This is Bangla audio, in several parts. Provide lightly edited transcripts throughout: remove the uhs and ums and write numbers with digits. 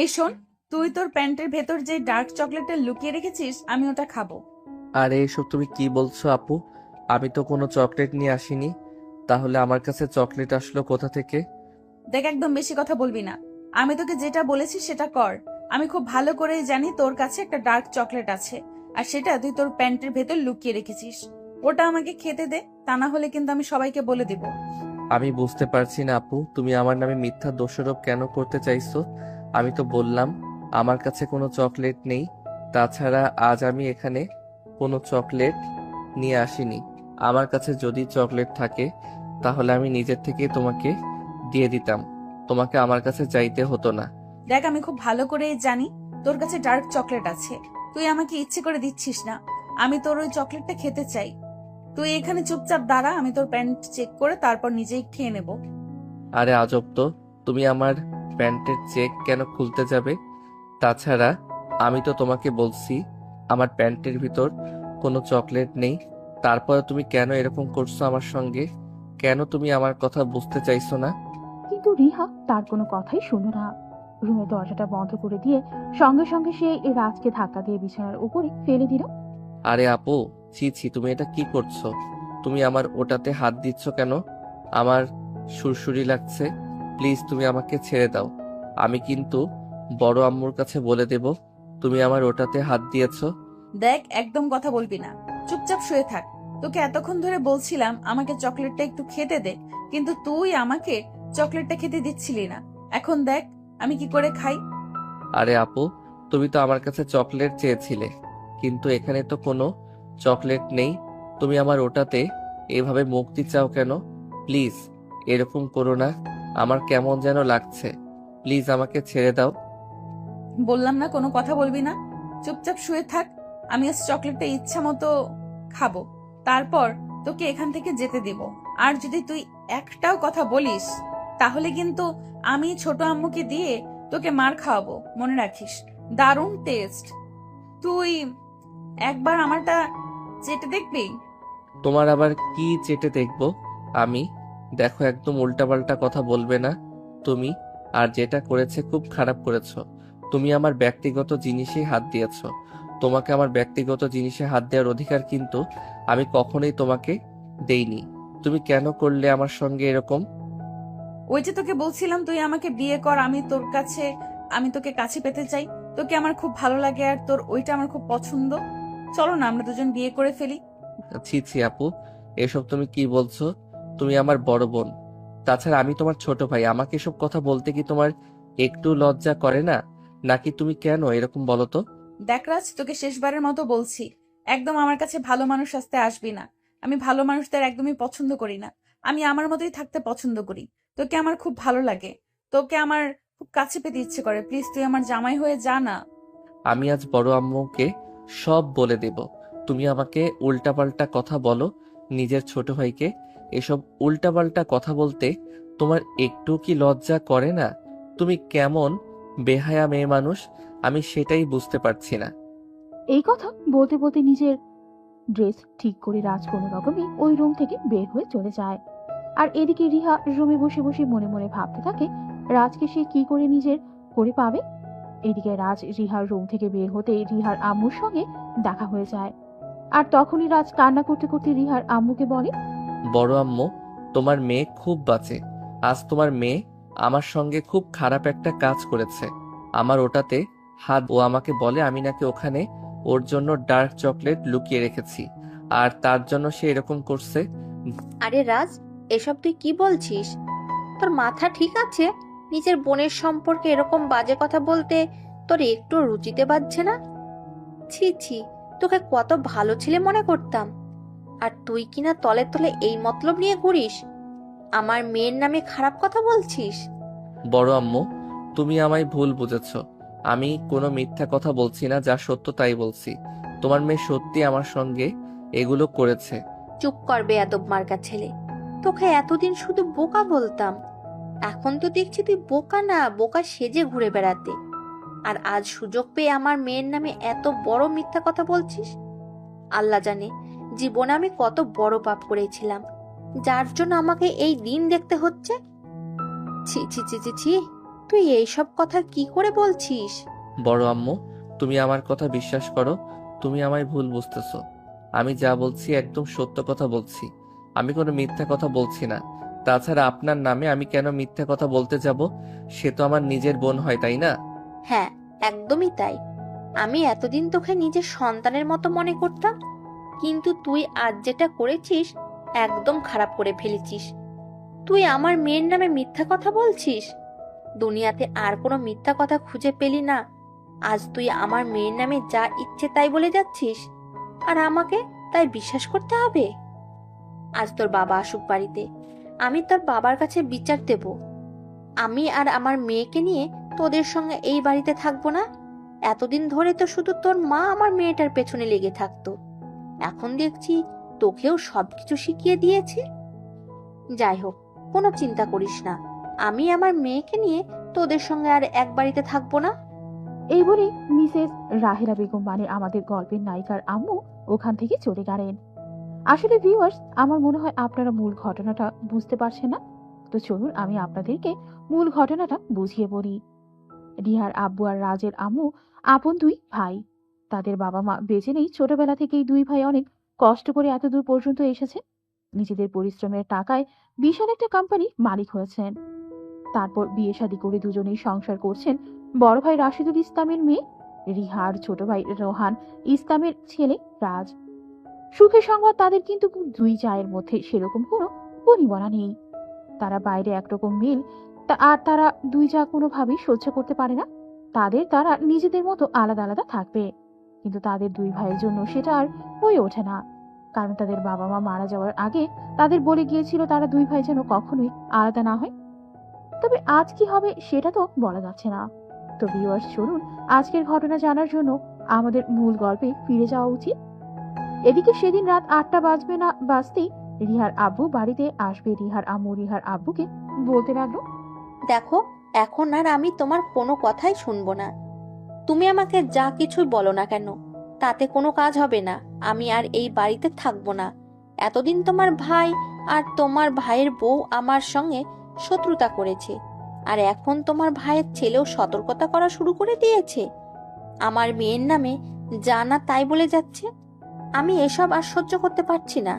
এই শোন, তুই তোর প্যান্টের ভেতর যে ডার্ক চকলেটটা লুকিয়ে রেখেছিস আমি ওটা খাবো। আরে এসব তুমি কি বলছো আপু? আমি তো কোনো চকলেট নিয়ে আসিনি। তাহলে আমার কাছে চকলেট আসলো কোথা থেকে? দেখ, একদম বেশি কথা বলবি না। আমি তোকে যেটা বলেছি সেটা কর। আমি খুব ভালো করেই জানি তোর কাছে একটা ডার্ক চকলেট আছে, আর সেটা তুই তোর প্যান্টের ভেতর লুকিয়ে রেখেছিস। ওটা আমাকে খেতে দে, তা না হলে কিন্তু আমি সবাইকে বলে দিব। আমি বুঝতে পারছি না আপু, তুমি আমার নামে মিথ্যা দোষারোপ কেন করতে চাইছো? আমি তো বললাম আমার কাছে কোনো চকলেট নেই। তাছাড়া আজ আমি এখানে কোনো চকলেট নিয়ে আসিনি। আমার কাছে যদি চকলেট থাকে তাহলে আমি নিজের থেকে তোমাকে দিয়ে দিতাম। তোমাকে আমার কাছে চাইতে হতো না। দেখ, আমি খুব ভালো করেই জানি তোর কাছে ডার্ক চকলেট আছে। তুই আমাকে ইচ্ছে করে দিচ্ছিস না। আমি তোর ওই চকলেটটা খেতে চাই। তুই এখানে চুপচাপ দাঁড়া, আমি তোর প্যান্ট চেক করে তারপর নিজেই খেয়ে নেব। আরে আজব তো, তুমি আমার প্যান্টের চেক কেন খুলতে যাবে? তাছাড়া আমি তো তোমাকে বলছি আমার প্যান্টের ভিতর কোনো চকলেট নেই। তারপরে তুমি কেন এরকম করছো আমার সঙ্গে? কেন তুমি আমার কথা বুঝতে চাইছো না? কিন্তু রিহা তার কোনো কথাই শুনল না। রুমের দরজাটা বন্ধ করে দিয়ে সঙ্গে সঙ্গে সে রাজকে ধাক্কা দিয়ে বিছানার উপরে ফেলে দিল। আরে আপু, ছি ছি, তুমি এটা কি করছো? তুমি আমার ওটাতে হাত দিচ্ছ কেন? আমার সুরসুরি লাগছে। প্লিজ তুমি আমাকে ছেড়ে দাও। আমি কিন্তু বড় আম্মুর কাছে বলে দেব তুমি আমার ওটাতে হাত দিয়েছো। দেখ, একদম কথা বলবি না। চুপচাপ শুয়ে থাক। তোকে এতক্ষণ ধরে বলছিলাম আমাকে চকলেটটা একটু খেতে দে, কিন্তু তুই আমাকে চকলেটটা খেতে দিচ্ছিলি না। এখন দেখ আমি কি করে খাই। আরে আপু, তুমি তো আমার কাছে চকলেট চেয়েছিলে, কিন্তু এখানে তো কোনো চকলেট নেই। তুমি আমার ওটাতে এভাবে মুক্তি চাও কেন? প্লিজ এরকম করো না, আমার কেমন যেন লাগছে। প্লিজ আমাকে ছেড়ে দাও। বললাম না কোনো কথা বলবি না। চুপচাপ শুয়ে থাক। আমি আজ চকলেটটা ইচ্ছা মতো খাবো, তারপর তোকে এখান থেকে যেতে দিব। আর যদি তুই একটাও কথা বলিস তাহলে কিন্তু আমি ছোট আম্মুকে দিয়ে তোকে মার খাওয়াবো, মনে রাখিস। দারুণ টেস্ট। তুই একবার আমারটা চেটে দেখবি? তোমার আবার কি চেটে দেখবো আমি? দেখো, একদম উল্টাপাল্টা কথা বলবে না তুমি। আর যেটা করেছে খুব খারাপ করেছো। তুমি আমার ব্যক্তিগত জিনিসে হাত দিয়েছো। তোমাকে আমার ব্যক্তিগত জিনিসে হাত দেওয়ার অধিকার কিন্তু আমি কখনোই তোমাকে দেইনি। তুমি কেন করলে আমার সঙ্গে এরকম? ওই যে তোকে বলছিলাম তুই আমাকে বিয়ে কর, আমি তোকে কাছে পেতে চাই। তোকে আমার খুব ভালো লাগে আর তোর ওইটা আমার খুব পছন্দ। চলো না আমরা দুজন বিয়ে করে ফেলি। ছি ছি আপু, এসব তুমি কি বলছো? তুমি আমার বড় বোন। তাছাড়া আমি তোমার ছোট ভাই। আমাকে এসব কথা বলতে কি তোমার একটু লজ্জা করে না? নাকি তুমি কেন এরকম বলো তো? দেখ রাজ, তোকে শেষবারের মতো বলছি, একদম আমার কাছে ভালো মানুষ আসতে আসবি না। আমি ভালো মানুষদের একদমই পছন্দ করি না। আমি আমার মতোই থাকতে পছন্দ করি। তোকে আমার খুব ভালো লাগে। তোকে আমার খুব কাছে পেতে ইচ্ছে করে। প্লিজ তুই আমার জামাই হয়ে যা না। আমি আজ বড় আম্মুকে সব বলে দেব তুমি আমাকে উল্টাপাল্টা কথা বলো নিজের ছোট ভাইকে। এসব উল্টাপাল্টা কথা বলতে তোমার একটু কি লজ্জা করে না? তুমি কেমন বেহায়া মেয়ে মানুষ, আমি সেটাই বুঝতে পারছি না। এই কথা বলতে বলতে নিজের ড্রেস ঠিক করে রাজ কোনো রকমে ওই রুম থেকে বের হয়ে চলে যায়। আর এদিকে রিহা রুমে বসে বসে মনে মনে ভাবতে থাকে রাজকে সে কি করে নিজের করে পাবে। এদিকে রাজ রিহার রুম থেকে বের হতে রিহার আম্মুর সঙ্গে দেখা হয়ে যায়। আর তখনই রাজ কান্না করতে করতে রিহার আম্মুকে বলে, বড় আম্মু, তোমার মেয়ে খুব বাজে। আজ তোমার মেয়ে আমার সঙ্গে খুব খারাপ একটা কাজ করেছে। আমার ওটাতে হাত, ও আমাকে বলে আমি নাকি ওখানে ওর জন্য ডার্ক চকলেট লুকিয়ে রেখেছি, আর তার জন্য সে এরকম করছে। আরে রাজ, এসব তুই কি বলছিস? তোর মাথা ঠিক আছে? নিজের বোনের সম্পর্কে এরকম বাজে কথা বলতে তোর একটু রুচিতে বাজছে না? ছি ছি, তোকে কত ভালো ছেলে মনে করতাম, আর তুই কিনা তলে তলে এই মতলব নিয়ে ঘুরিস। আমার মেয়ের নামে খারাপ কথা বলছিস। বড় আম্মু, তুমি আমায় ভুল বুঝেছ। আমি কোনো মিথ্যা কথা বলছি না, যা সত্য তাই বলছি। তোমার মেয়ে সত্যি আমার সঙ্গে এগুলো করেছে। চুপ কর বেয়াদব মার্কা ছেলে। তোকে এতদিন শুধু বোকা বলতাম, এখন তো দেখছি তুই বোকা না বোকা সেজে ঘুরে বেড়াতে। আর আজ সুযোগ পেয়ে আমার মেয়ের নামে এত বড় মিথ্যা কথা বলছিস। আল্লাহ জানে জীবনে আমি কত বড় পাপ করেছিলাম, যার জন্য আমাকে এই দিন দেখতে হচ্ছে। ছি ছি ছি ছি ছি। তুই এইসব কথা কি করে বলছিস? বড় আম্মু, তুমি আমার কথা বিশ্বাস করো। তুমি আমায় ভুল বুঝতেছো। আমি যা বলছি একদম সত্য কথা বলছি। আমি কোনো মিথ্যা কথা বলছি না। তাছাড়া আপনার নামে আমি কেন মিথ্যা কথা বলতে যাব? সে তো আমার নিজের বোন হয়, তাই না? হ্যাঁ, একদমই তাই। আমি এতদিন তোকে নিজের সন্তানের মতো মনে করতাম, কিন্তু তুই আজ যেটা করেছিস একদম খারাপ করে ফেলেছিস। তুই আমার মেয়ের নামে মিথ্যা কথা বলছিস। দুনিয়াতে আর কোনো মিথ্যা কথা খুঁজে পেলি না। আজ তুই আমার মেয়ের নামে যা ইচ্ছে তাই বলে যাচ্ছিস, আর আমাকে তাই বিশ্বাস করতে হবে? আজ তোর বাবা আসুক বাড়িতে, আমি তোর বাবার কাছে বিচার দেব। আমি আর আমার মেয়েকে নিয়ে তোদের সঙ্গে এই বাড়িতে থাকবো না। এতদিন ধরে তো শুধু তোর মা আমার মেয়েটার পেছনে লেগে থাকতো, এখন দেখছি তোকেও সবকিছু শিখিয়ে দিয়েছে। যাই হোক, কোনো চিন্তা করিস না, আমি আমার মেয়েকে নিয়ে তোদের সঙ্গে আর এক বাড়িতে থাকবো না। এই বলে মিসেস রাহেলা বেগম মানে আমাদের গল্পের নায়িকার আম্মু ওখান থেকে চলে গেলেন। আসলে ভিউয়ার্স, আমার মনে হয় আপনারা মূল ঘটনাটা বুঝতে পারছেন না। তো চলুন আমি আপনাদেরকে মূল ঘটনাটা বুঝিয়ে বলি। রিহার আব্বু আর রাজের আম্মু আপন দুই ভাই। তাদের বাবা মা বেঁচে নেই। ছোটবেলা থেকেই দুই ভাই অনেক কষ্ট করে এত দূর পর্যন্ত এসেছে। নিজেদের পরিশ্রমের টাকায় বিশাল একটা কোম্পানির মালিক হয়েছেন। তারপর বিয়ে শাদী করে দুজনেই সংসার করছেন। বড় ভাই রাশিদুল ইসলামের মেয়ে রিহা আর ছোট ভাই রোহান ইসলামের ছেলে রাজ। সুখের সংবাদ তাদের, কিন্তু দুই জায়ের মধ্যে সেরকম কোনো বনিবনা নেই। তারা বাইরে একরকম মিল, আর তারা দুই যা কোনোভাবেই সহ্য করতে পারে না তারা নিজেদের মতো আলাদা আলাদা থাকবে। কিন্তু তাদের দুই ভাইয়ের জন্য সেটা আর হয়ে ওঠে না, কারণ তাদের বাবা মা মারা যাওয়ার আগে তাদের বলে গিয়েছিল তারা দুই ভাই যেন কখনোই আলাদা না হয়। তবে আজ কি হবে সেটা তো বলা যাচ্ছে না। তো ভিউয়ার্স, চলুন আজকের ঘটনা জানার জন্য আমাদের মূল গল্পে ফিরে যাওয়া উচিত। এদিকে সেদিন রাত 8টা বাজবে না বাজতেই রিহার আব্বু বাড়িতে আসবে। রিহার আম্মু রিহার আব্বুকে বলতে লাগলো, দেখো, এখন আর আমি তোমার কোনো কথাই শুনবো না। তুমি আমাকে যা কিছুই বলো না কেন, তাতে কোনো কাজ হবে না। আমি আর এই বাড়িতে থাকবো না। এতদিন তোমার ভাই আর তোমার ভাইয়ের বউ আমার সঙ্গে শত্রুতা করেছে, আর এখন তোমার ভাইয়ের ছেলেও সতর্কতা করা শুরু করে দিয়েছে। আমার মেয়ের নামে যা না তাই বলে যাচ্ছে। আমি এসব আর সহ্য করতে পারছি না।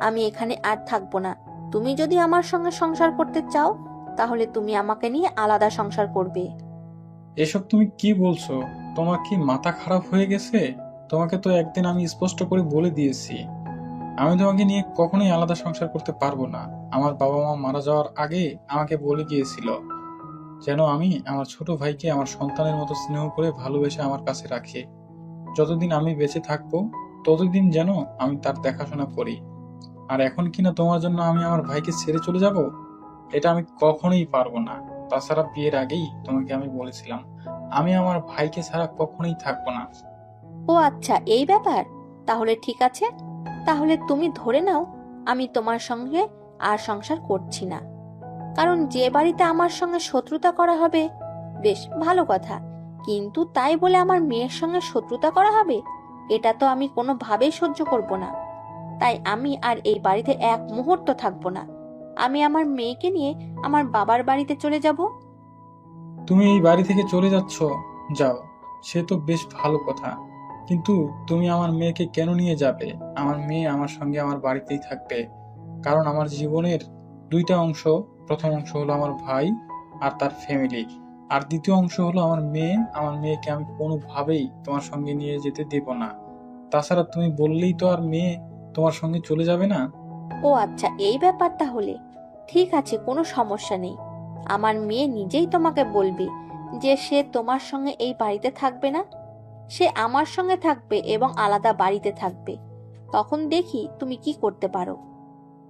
আমি এখানে আর থাকবো না। তুমি যদি আমার সঙ্গে সংসার করতে চাও, তাহলে তুমি আমাকে নিয়ে আলাদা সংসার করবে। এসব তুমি কি বলছো? তোমার কি মাথা খারাপ হয়ে গেছে? তোমাকে তো একদিন আমি স্পষ্ট করে বলে দিয়েছি, আমি তোমাকে নিয়ে কখনোই আলাদা সংসার করতে পারবো না। আমার বাবা মা মারা যাওয়ার আগে আমাকে বলে গিয়েছিল যেন আমি আমার ছোট ভাইকে আমার সন্তানের মতো স্নেহ করে ভালোবেসে আমার কাছে রাখি। যতদিন আমি বেঁচে থাকবো ততদিন যেন আমি তার দেখাশোনা করি। আর এখন কিনা তোমার জন্য আমি আমার ভাইকে ছেড়ে চলে যাব? এটা আমি কখনোই পারবো না। তাছাড়া বিয়ের আগেই তোমাকে আমি বলেছিলাম আমি আমার ভাইকে ছাড়া কখনোই থাকবো না। ও আচ্ছা, এই ব্যাপার। তাহলে ঠিক আছে, তাহলে তুমি ধরে নাও আমি তোমার সঙ্গে আর সংসার করছি না। কারণ যে বাড়িতে আমার সঙ্গে শত্রুতা করা হবে, বেশ ভালো কথা, কিন্তু তাই বলে আমার মেয়ের সঙ্গে শত্রুতা করা হবে, এটা তো আমি কোনোভাবেই সহ্য করব না। তাই আমি আর এই বাড়িতে এক মুহূর্ত থাকবো না। আমি আমার মেয়েকে নিয়ে আমার বাবার বাড়িতে চলে যাব। তুমি এই বাড়ি থেকে চলে যাচ্ছ? যাও, সে তো বেশ ভালো কথা, কিন্তু তুমি আমার মেয়েকে কেন নিয়ে যাবে? আমার মেয়ে আমার সঙ্গে আমার বাড়িতেই থাকবে, কারণ আমার জীবনের দুইটা অংশ। প্রথম অংশ হলো আমার ভাই আর তার ফ্যামিলি, আর দ্বিতীয় অংশ হলো আমার মেয়ে। আমার মেয়েকে আমি কোনোভাবেই তোমার সঙ্গে নিয়ে যেতে দেব না। তাছাড়া তুমি বললেই তো আর মেয়ে তোমার সঙ্গে চলে যাবে না। ও আচ্ছা, এই ব্যাপার। তাহলে ঠিক আছে, কোনো সমস্যা নেই। আমার মেয়ে নিজেই তোমাকে বলবে যে সে তোমার সঙ্গে এই বাড়িতে থাকবে না, সে আমার সঙ্গে থাকবে এবং আলাদা বাড়িতে থাকবে। তখন দেখি তুমি কি করতে পারো।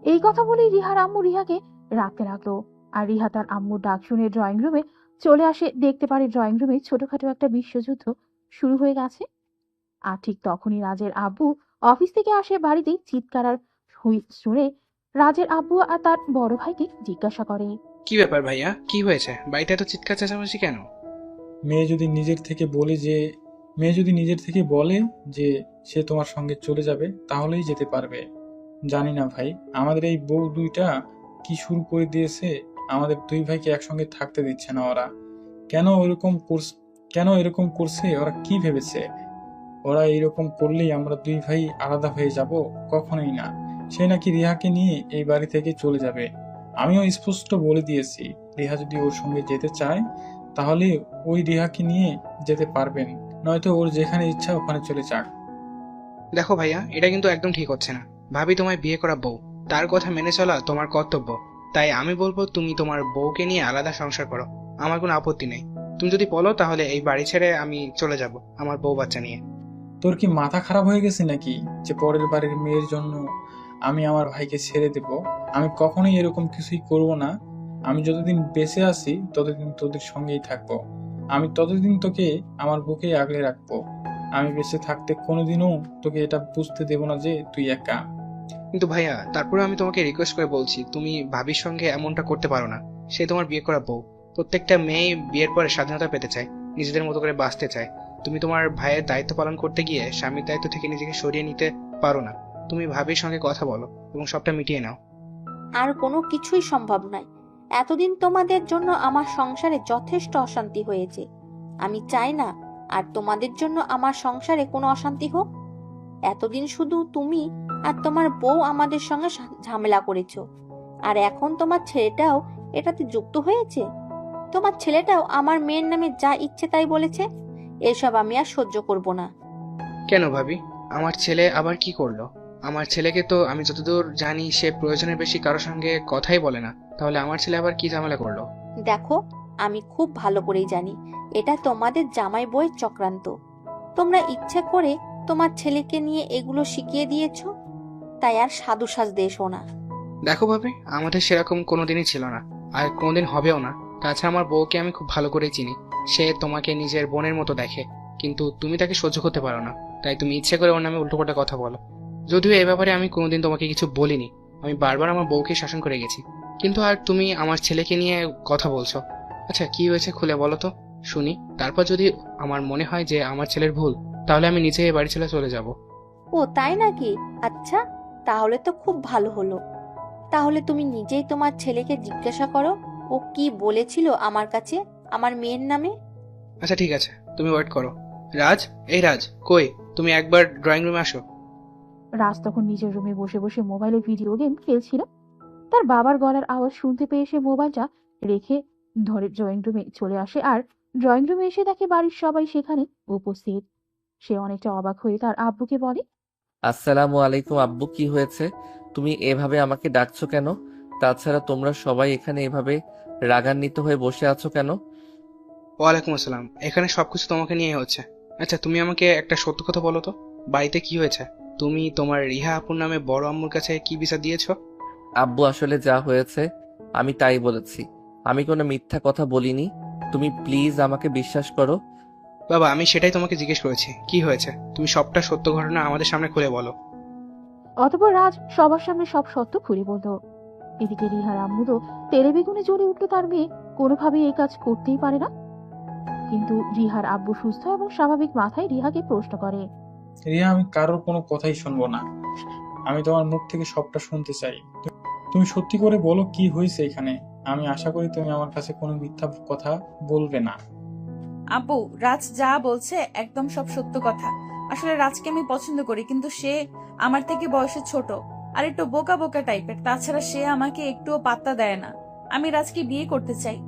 এই কথা বলেই রিহার আম্মু রিহাকে রাখতে লাগলো। আর রিহা তার আম্মুর ডাক শুনে ড্রয়িং রুমে চলে আসে। দেখতে পারে ড্রয়িং রুমে ছোটখাটো একটা বিশ্বযুদ্ধ শুরু হয়ে গেছে। আর ঠিক তখনই রাজের আব্বু অফিস থেকে আসে। বাড়িতে চিৎকার আর হুইস শুনে রাজের আব্বু আর তার বড় ভাইকে জিজ্ঞাসা করে, কি ব্যাপার ভাইয়া, কি হয়েছে? বাড়িতে এত চিৎকার চেঁচামেচি কেন? মেয়ে যদি নিজের থেকে বলে যে সে তোমার সঙ্গে চলে যাবে, তাহলেই যেতে পারবে। জানি না ভাই, আমাদের এই বউ দুইটা কি শুরু করে দিয়েছে। আমাদের দুই ভাইকে একসঙ্গে থাকতে দিচ্ছে না ওরা। কেন এরকম করছে? ওরা কি ভেবেছে? ওরা এরকম করলেই আমরা দুই ভাই আলাদা হয়ে যাব? কখনোই না। সে নাকি রিহাকে নিয়ে এই বাড়ি থেকে চলে যাবে। আমিও স্পষ্ট বলে দিয়েছি, রিহা যদি ওর সঙ্গে যেতে চায় তাহলে ওই রিহাকে নিয়ে যেতে পারবেন, নয়তো ওর যেখানে ইচ্ছা ওখানে চলে যাক। দেখো ভাইয়া, এটা কিন্তু একদম ঠিক হচ্ছে না। ভাবি তোমায় বিয়ে করা বউ, তার কথা মেনে চলা তোমার কর্তব্য। তাই আমি বলবো তুমি তোমার বউকে নিয়ে আলাদা সংসার করো। আমার কোনো আপত্তি নেই। তুমি যদি বলো তাহলে এই বাড়ি ছেড়ে আমি চলে যাব আমার বউ বাচ্চা নিয়ে। তোর কি মাথা খারাপ হয়ে গেছে নাকি যে পরের বাড়ির মেয়ের জন্য আমি আমার ভাইকে ছেড়ে দেব? আমি কখনোই এরকম কিছুই করব না। আমি যতদিন বেঁচে আছি ততদিন তোদের সঙ্গেই থাকবো। আমি ততদিন তোকে আমার বুকে আগলে রাখবো। আমি বেঁচে থাকতে কোনোদিনও তোকে এটা বুঝতে দেব না যে তুই একা। কিন্তু ভাইয়া, তারপরে আমি তোমাকে রিকোয়েস্ট করে বলছি, তুমি ভাবির সঙ্গে এমনটা করতে পারো না। সে তোমার বিয়ে করা বউ। প্রত্যেকটা মেয়ে বিয়ের পরে স্বাধীনতা পেতে চায়, নিজেদের মতো করে বাঁচতে চায়। তুমি তোমার ভাইয়ের দায়িত্ব পালন করতে গিয়ে স্বামীর দায়িত্ব থেকে নিজেকে সরিয়ে নিতে পারো না। তুমি ভাবির সঙ্গে কথা বলো এবং সবটা মিটিয়ে নাও। আর কোনো কিছুই সম্ভব নয়। এতদিন তোমাদের জন্য আমার সংসারে যথেষ্ট অশান্তি হয়েছে। আমি চাই না আর তোমাদের জন্য আমার সংসারে কোনো অশান্তি হোক। এতদিন শুধু তুমি আর তোমার বউ আমাদের সঙ্গে ঝামেলা করেছো, আর এখন তোমার ছেলেটাও এটাতে যুক্ত হয়েছে। তোমার ছেলেটাও আমার মেয়ের নামে যা ইচ্ছে তাই বলেছে। এসব আমি আর সহ্য করব না। কেন ভাবি, আমার ছেলে আবার কি করলো? আমার ছেলেকে তো আমি যতদূর জানি সে প্রয়োজনের বেশি কারোর সঙ্গে কথাই বলে না। তাহলে আমার ছেলে আবার কি ঝামেলা করলো? দেখো, আমি খুব ভালো করেই জানি এটা তোমাদের জামাই বউয়ের চক্রান্ত। তোমরা ইচ্ছে করে তোমার ছেলেকে নিয়ে এগুলো শিখিয়ে দিয়েছো। তাই আর সাধু সাজতে এসো না। দেখো ভাবি, আমাদের সেরকম কোনোদিনই ছিল না, আর কোনোদিন হবেও না। তাছাড়া আমার বউকে আমি খুব ভালো করেই চিনি। সে তোমাকে নিজের বোনের মতো দেখে, কিন্তু তুমি তাকে সহ্য করতে পারো না। তাই তুমি ইচ্ছে করে ওর নামে উল্টোপাল্টা কথা বলো। যদিও এ ব্যাপারে আমি কোনোদিন তোমাকে কিছু বলিনি, আমি বারবার আমার বউকে শাসন করে গেছি। কিন্তু আর তুমি আমার ছেলেকে নিয়ে কথা বলছো। আচ্ছা, কি হয়েছে খুলে বলো তো শুনি। তারপর যদি আমার মনে হয় যে আমার ছেলের ভুল, তাহলে আমি নিজে এই বাড়ি ছেড়ে চলে যাব। ও তাই নাকি? আচ্ছা, তাহলে তো খুব ভালো হলো। তাহলে তুমি নিজেই তোমার ছেলেকে জিজ্ঞাসা করো ও কি বলেছিল আমার কাছে আমার মেয়ের নামে। আচ্ছা ঠিক আছে, তুমি ওয়েট করো। রাজ, এই রাজ, কই তুমি? একবার ড্রয়িং রুমে আসো। রাজ তখন নিজের রুমে বসে বসে মোবাইলে ভিডিও গেম খেলছিল। তার বাবার গলার আওয়াজ শুনতে পেয়ে সে মোবাইলটা রেখে ধরে ড্রয়িং রুমে চলে আসে, আর ড্রয়িং রুমে এসে দেখে বাড়ির সবাই সেখানে উপস্থিত। সে অনেকটা অবাক হয়ে তার আব্বুকে বলে, আসসালামু আলাইকুম আব্বু, কি হয়েছে? তুমি এভাবে আমাকে ডাকছো কেন? তাছাড়া তোমরা সবাই এখানে এভাবে রাগান্বিত হয়ে বসে আছো কেন? ওয়ালাইকুম আসসালাম। এখানে সবকিছু তোমাকে নিয়ে হচ্ছে। আচ্ছা, তুমি আমাকে একটা সত্য কথা বলো তো, বাড়িতে কি হয়েছে? তুমি তোমার রিহা আপুর নামে বড় আম্মুর কাছে কি বিচার দিয়েছো? আব্বু, আসলে যা হয়েছে আমি তাই বলেছি। আমি কোনো মিথ্যা কথা বলিনি। তুমি প্লিজ আমাকে বিশ্বাস করো। বাবা, আমি সেটাই তোমাকে জিজ্ঞেস করেছি, কি হয়েছে? তুমি সবটা সত্য ঘটনা আমাদের সামনে খুলে বলো। অতঃপর রাজ সবার সামনে সব সত্য খুলে বলল। এদিকে রিহার আম্মু তো তেলে বেগুনে জ্বলে উঠলো, তার মেয়ে কোনোভাবেই এই কাজ করতেই পারে না। কিন্তু রিহার আব্বু সুস্থ এবং স্বাভাবিক মাথায় রিহাকে প্রশ্ন করে, রিয়া, আমি কারোর কোনো কথাই শুনবো না। আমি তোমার মুখ থেকে সবটা শুনতে চাই। তুমি সত্যি করে বলো কি হয়েছে এখানে। আমি আশা করি তুমি আমার কাছে কোনো মিথ্যা কথা বলবে না। আব্বু, রাজ যা বলছে একদম সব সত্য কথা। আসলে রাজকে আমি পছন্দ করি, কিন্তু সে আমার থেকে বয়সে ছোট আর একটু বোকা বোকা টাইপের। তাছাড়া সে আমাকে একটুও পাত্তা দেয় না। আমি রাজকে বিয়ে করতে চাই।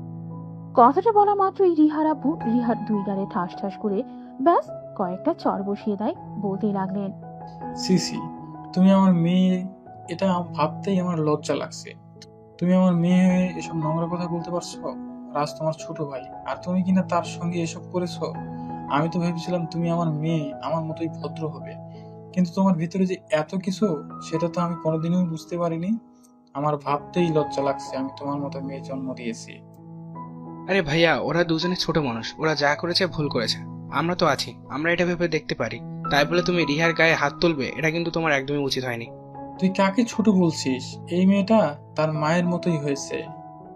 কথাটা বলা মাত্রই রিহার আব্বু রিহার দুই গালে ঠাস ঠাস করে ব্যাস কয়েকটা চড় বসিয়ে দেয়। বলতেই লাগলেন, সিসি, তুমি আমার মেয়ে, এটা ভাবতেই আমার লজ্জা লাগছে। তুমি আমার মেয়ে হয়ে এসব নোংরা কথা বলতে পারছো? রাজ তোমার ছোট ভাই, আর তুমি কিনা তার সঙ্গে এসব করেছো। আমি তো ভেবেছিলাম তুমি আমার মেয়ে আমার মতোই ভদ্র হবে, কিন্তু তোমার ভিতরে যে এত কিছু সেটা তো আমি কোনোদিনও বুঝতে পারিনি। আমার ভাবতেই লজ্জা লাগছে আমি তোমার মতো মেয়ে জন্ম দিয়েছি। আরে ভাইয়া, ওরা দুজনে ছোট মানুষ, ওরা যা করেছে ভুল করেছে। আমরা তো আছি, আমরা এটা ভেবে দেখতে পারি। তাই বলে তুমি রিহার গায়ে হাত তুলবে, এটা কিন্তু তোমার একদমই উচিত হয়নি। তুই কাকে ছোট বলছিস? এই মেয়েটা তার মায়ের মতোই হয়েছে।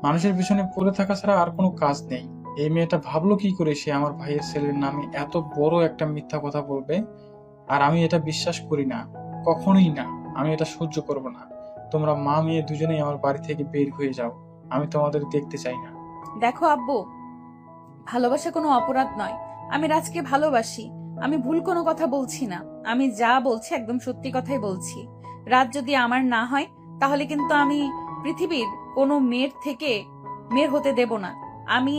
মানুষের পিছনে পড়ে থাকা ছাড়া আর কোনো কাজ নেই। এই মেয়েটা ভাবলো কি করে সে আমার ভাইয়ের ছেলের নামে এত বড় একটা মিথ্যা কথা বলবে? আর আমি এটা বিশ্বাস করি না, কখনোই না। আমি এটা সহ্য করব না। তোমরা মা মেয়ে দুজনেই আমার বাড়ি থেকে বের হয়ে যাও। আমি তোমাদের দেখতে চাই না। দেখো আব্বু, ভালোবাসা কোনো অপরাধ নয়। আমি রাজকে ভালোবাসি। আমি ভুল কোনো কথা বলছি না। আমি যা বলছি একদম সত্যি কথাই বলছি। রাজ যদি আমার না হয় তাহলে কিন্তু আমি পৃথিবীর কোনো মেয়ের হতে দেব না। আমি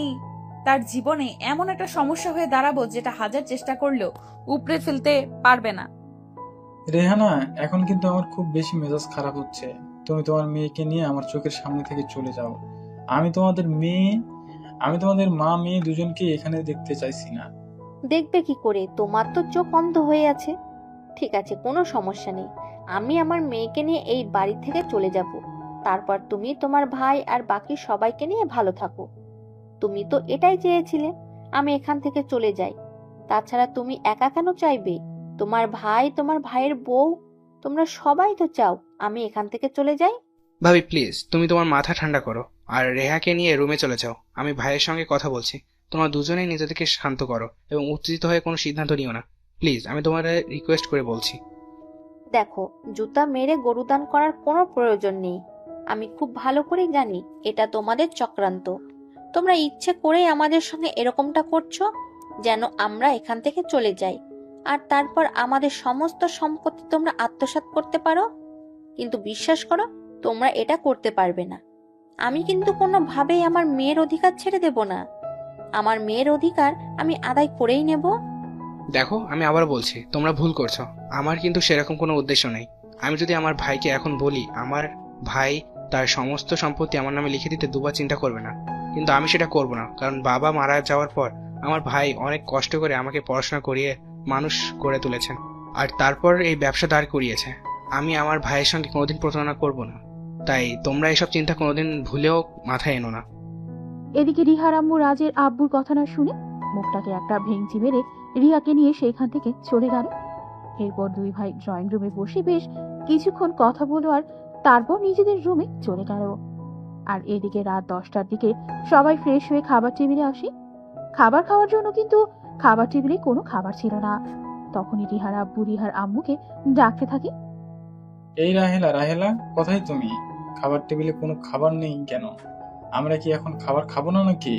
তার জীবনে এমন একটা সমস্যা হয়ে দাঁড়াবো যেটা হাজার চেষ্টা করলেও উপড়ে ফেলতে পারবে না। রেহানা, এখন কিন্তু আমার খুব বেশি মেজাজ খারাপ হচ্ছে। তুমি তোমার মেয়েকে নিয়ে আমার চোখের সামনে থেকে চলে যাও। আমি তোমাদের মা মেয়ে দুজনকে এখানে দেখতে চাইছি না। দেখবে কি করে? তোমার তো চোখ অন্ধ হয়ে আছে। ঠিক আছে, কোনো সমস্যা নেই। আমি আমার মেয়েকে নিয়ে এই বাড়ি থেকে চলে যাব। তারপর তুমি তোমার ভাই আর বাকি সবাইকে নিয়ে ভালো থাকো। তুমি তো এটাই চেয়েছিলে আমি এখান থেকে চলে যাই। তাছাড়া তুমি একা কেন চাইবে? তোমার ভাই, তোমার ভাইয়ের বউ, তোমরা সবাই তো চাও আমি এখান থেকে চলে যাই। ভাবি প্লিজ, তুমি তোমার মাথা ঠান্ডা করো আর রেহাকে নিয়ে রুমে চলে যাও। আমি ভাইয়ের সঙ্গে কথা বলছি। তোমরা দুজনেই নিজেদেরকে শান্ত করো এবং উত্তেজিত হয়ে কোনো সিদ্ধান্ত নিও না। প্লিজ, আমি তোমার রিকোয়েস্ট করে বলছি। দেখো, জুতা মেরে গরুদান করার কোনো প্রয়োজন নেই। আমি খুব ভালো করেই জানি এটা তোমাদের চক্রান্ত। তোমরা ইচ্ছে করেই আমাদের সঙ্গে এরকমটা করছো যেন আমরা এখান থেকে চলে যাই আর তারপর আমাদের সমস্ত সম্পত্তি তোমরা আত্মসাৎ করতে পারো। কিন্তু বিশ্বাস করো, তোমরা এটা করতে পারবে না। আমি কিন্তু কোনোভাবেই আমার মেয়ের অধিকার ছেড়ে দেব না। আমার মেয়ের অধিকার আমি আদায় করেই নেব। দেখো, আমি আবার বলছি, তোমরা ভুল করছো। আমার কিন্তু সেরকম কোনো উদ্দেশ্য নেই। আমি যদি আমার ভাইকে এখন বলি, আমার ভাই তার সমস্ত সম্পত্তি আমার নামে লিখে দিতে দুবার চিন্তা করবে না। কিন্তু আমি সেটা করব না, কারণ বাবা মারা যাওয়ার পর আমার ভাই অনেক কষ্ট করে আমাকে পড়াশোনা করিয়ে মানুষ করে তুলেছেন আর তারপর এই ব্যবসা দাঁড় করিয়েছে। আমি আমার ভাইয়ের সঙ্গে কোনোদিন প্রতারণা করব না। তাই তোমরা এসব চিন্তা কোনোদিন ভুলেও মাথায় এনো না। এদিকে রিহার আম্মু রাজের আব্বুর কথা না শুনে মুখটাকে একটা ভেঙচি মেরে রিয়াকে নিয়ে সেইখান থেকে চলে গেল। এরপর দুই ভাই ড্রয়িং রুমে বসে বেশ কিছুক্ষণ কথা বলো আর তারপর নিজেদের রুমে চলে গেল। আর এদিকে রাত 10টার দিকে সবাই ফ্রেশ হয়ে খাবার টেবিলে আসে। খাবার খাওয়ার জন্য কিন্তু খাবার টেবিলে কোনো খাবার ছিল না। তখনই রিহার আব্বু রিহার আম্মুকে ডাকতে থাকে। এই রাহেলা, রাহেলা, কোথায় তুমি? খাবার টেবিলে কোনো খাবার নেই কেন? আমরা কি এখন খাবার খাবো না নাকি?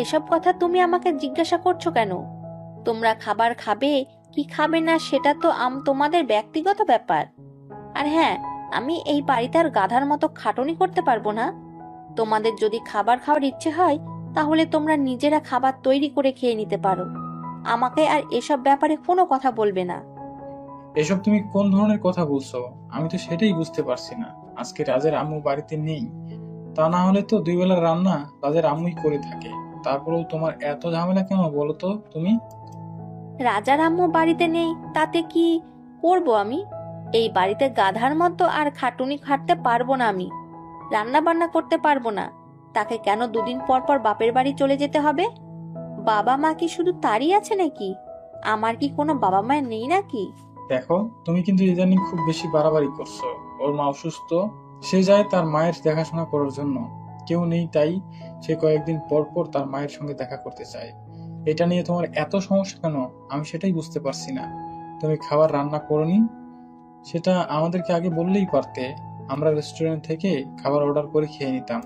এসব কথা তুমি আমাকে জিজ্ঞাসা করছো কেন? তোমরা খাবার খাবে কি খাবে না সেটা তো তোমাদের ব্যক্তিগত ব্যাপার। আর হ্যাঁ, আমি এই বাড়িতে আর গাধার মতো খাটুনি করতে পারবো না। তোমাদের যদি খাবার খাওয়ার ইচ্ছে হয় তাহলে তোমরা নিজেরা খাবার তৈরি করে খেয়ে নিতে পারো। আমাকে আর এসব ব্যাপারে কোনো কথা বলবে না। এসব তুমি কোন ধরনের কথা বলছো? আমি তো সেটাই বুঝতে পারছি না। আজকে রাজের আম্মু বাড়িতে নেই, তা না হলে তো দুই বেলার রান্না রাজের আম্মুই করে থাকে। তারপরেও তোমার এত ঝামেলা কেন বলো তো তুমি? রাজার আম্মু বাড়িতে নেই তাতে কি করব আমি? এই বাড়িতে গাধার মতো আর খাটুনি খাটতে পারবো না। আমি রান্না বান্না করতে পারবো না। তাকে কেন দুদিন পর পর বাপের বাড়ি চলে যেতে হবে? বাবা মা কি শুধু তারই আছে নাকি? আমার কি কোনো বাবা মায়ের নেই নাকি? দেখো, তুমি কিন্তু ইদানিং খুব বেশি বাড়াবাড়ি করছো। ওর মা অসুস্থ, সে যায় তার মায়ের দেখাশোনা করার জন্য। কেউ নেই তাই সে কয়েকদিন পর পর তার মায়ের সঙ্গে দেখা করতে চায়। এটা নিয়ে তোমার এত সমস্যা কেন আমি সেটাই বুঝতে পারছি না। তুমি খাবার রান্না করোনি, সেটা আমাদেরকে আগে বললেই পারতে। আমরা রেস্টুরেন্ট থেকে খাবার অর্ডার করে খেয়ে নিতাম।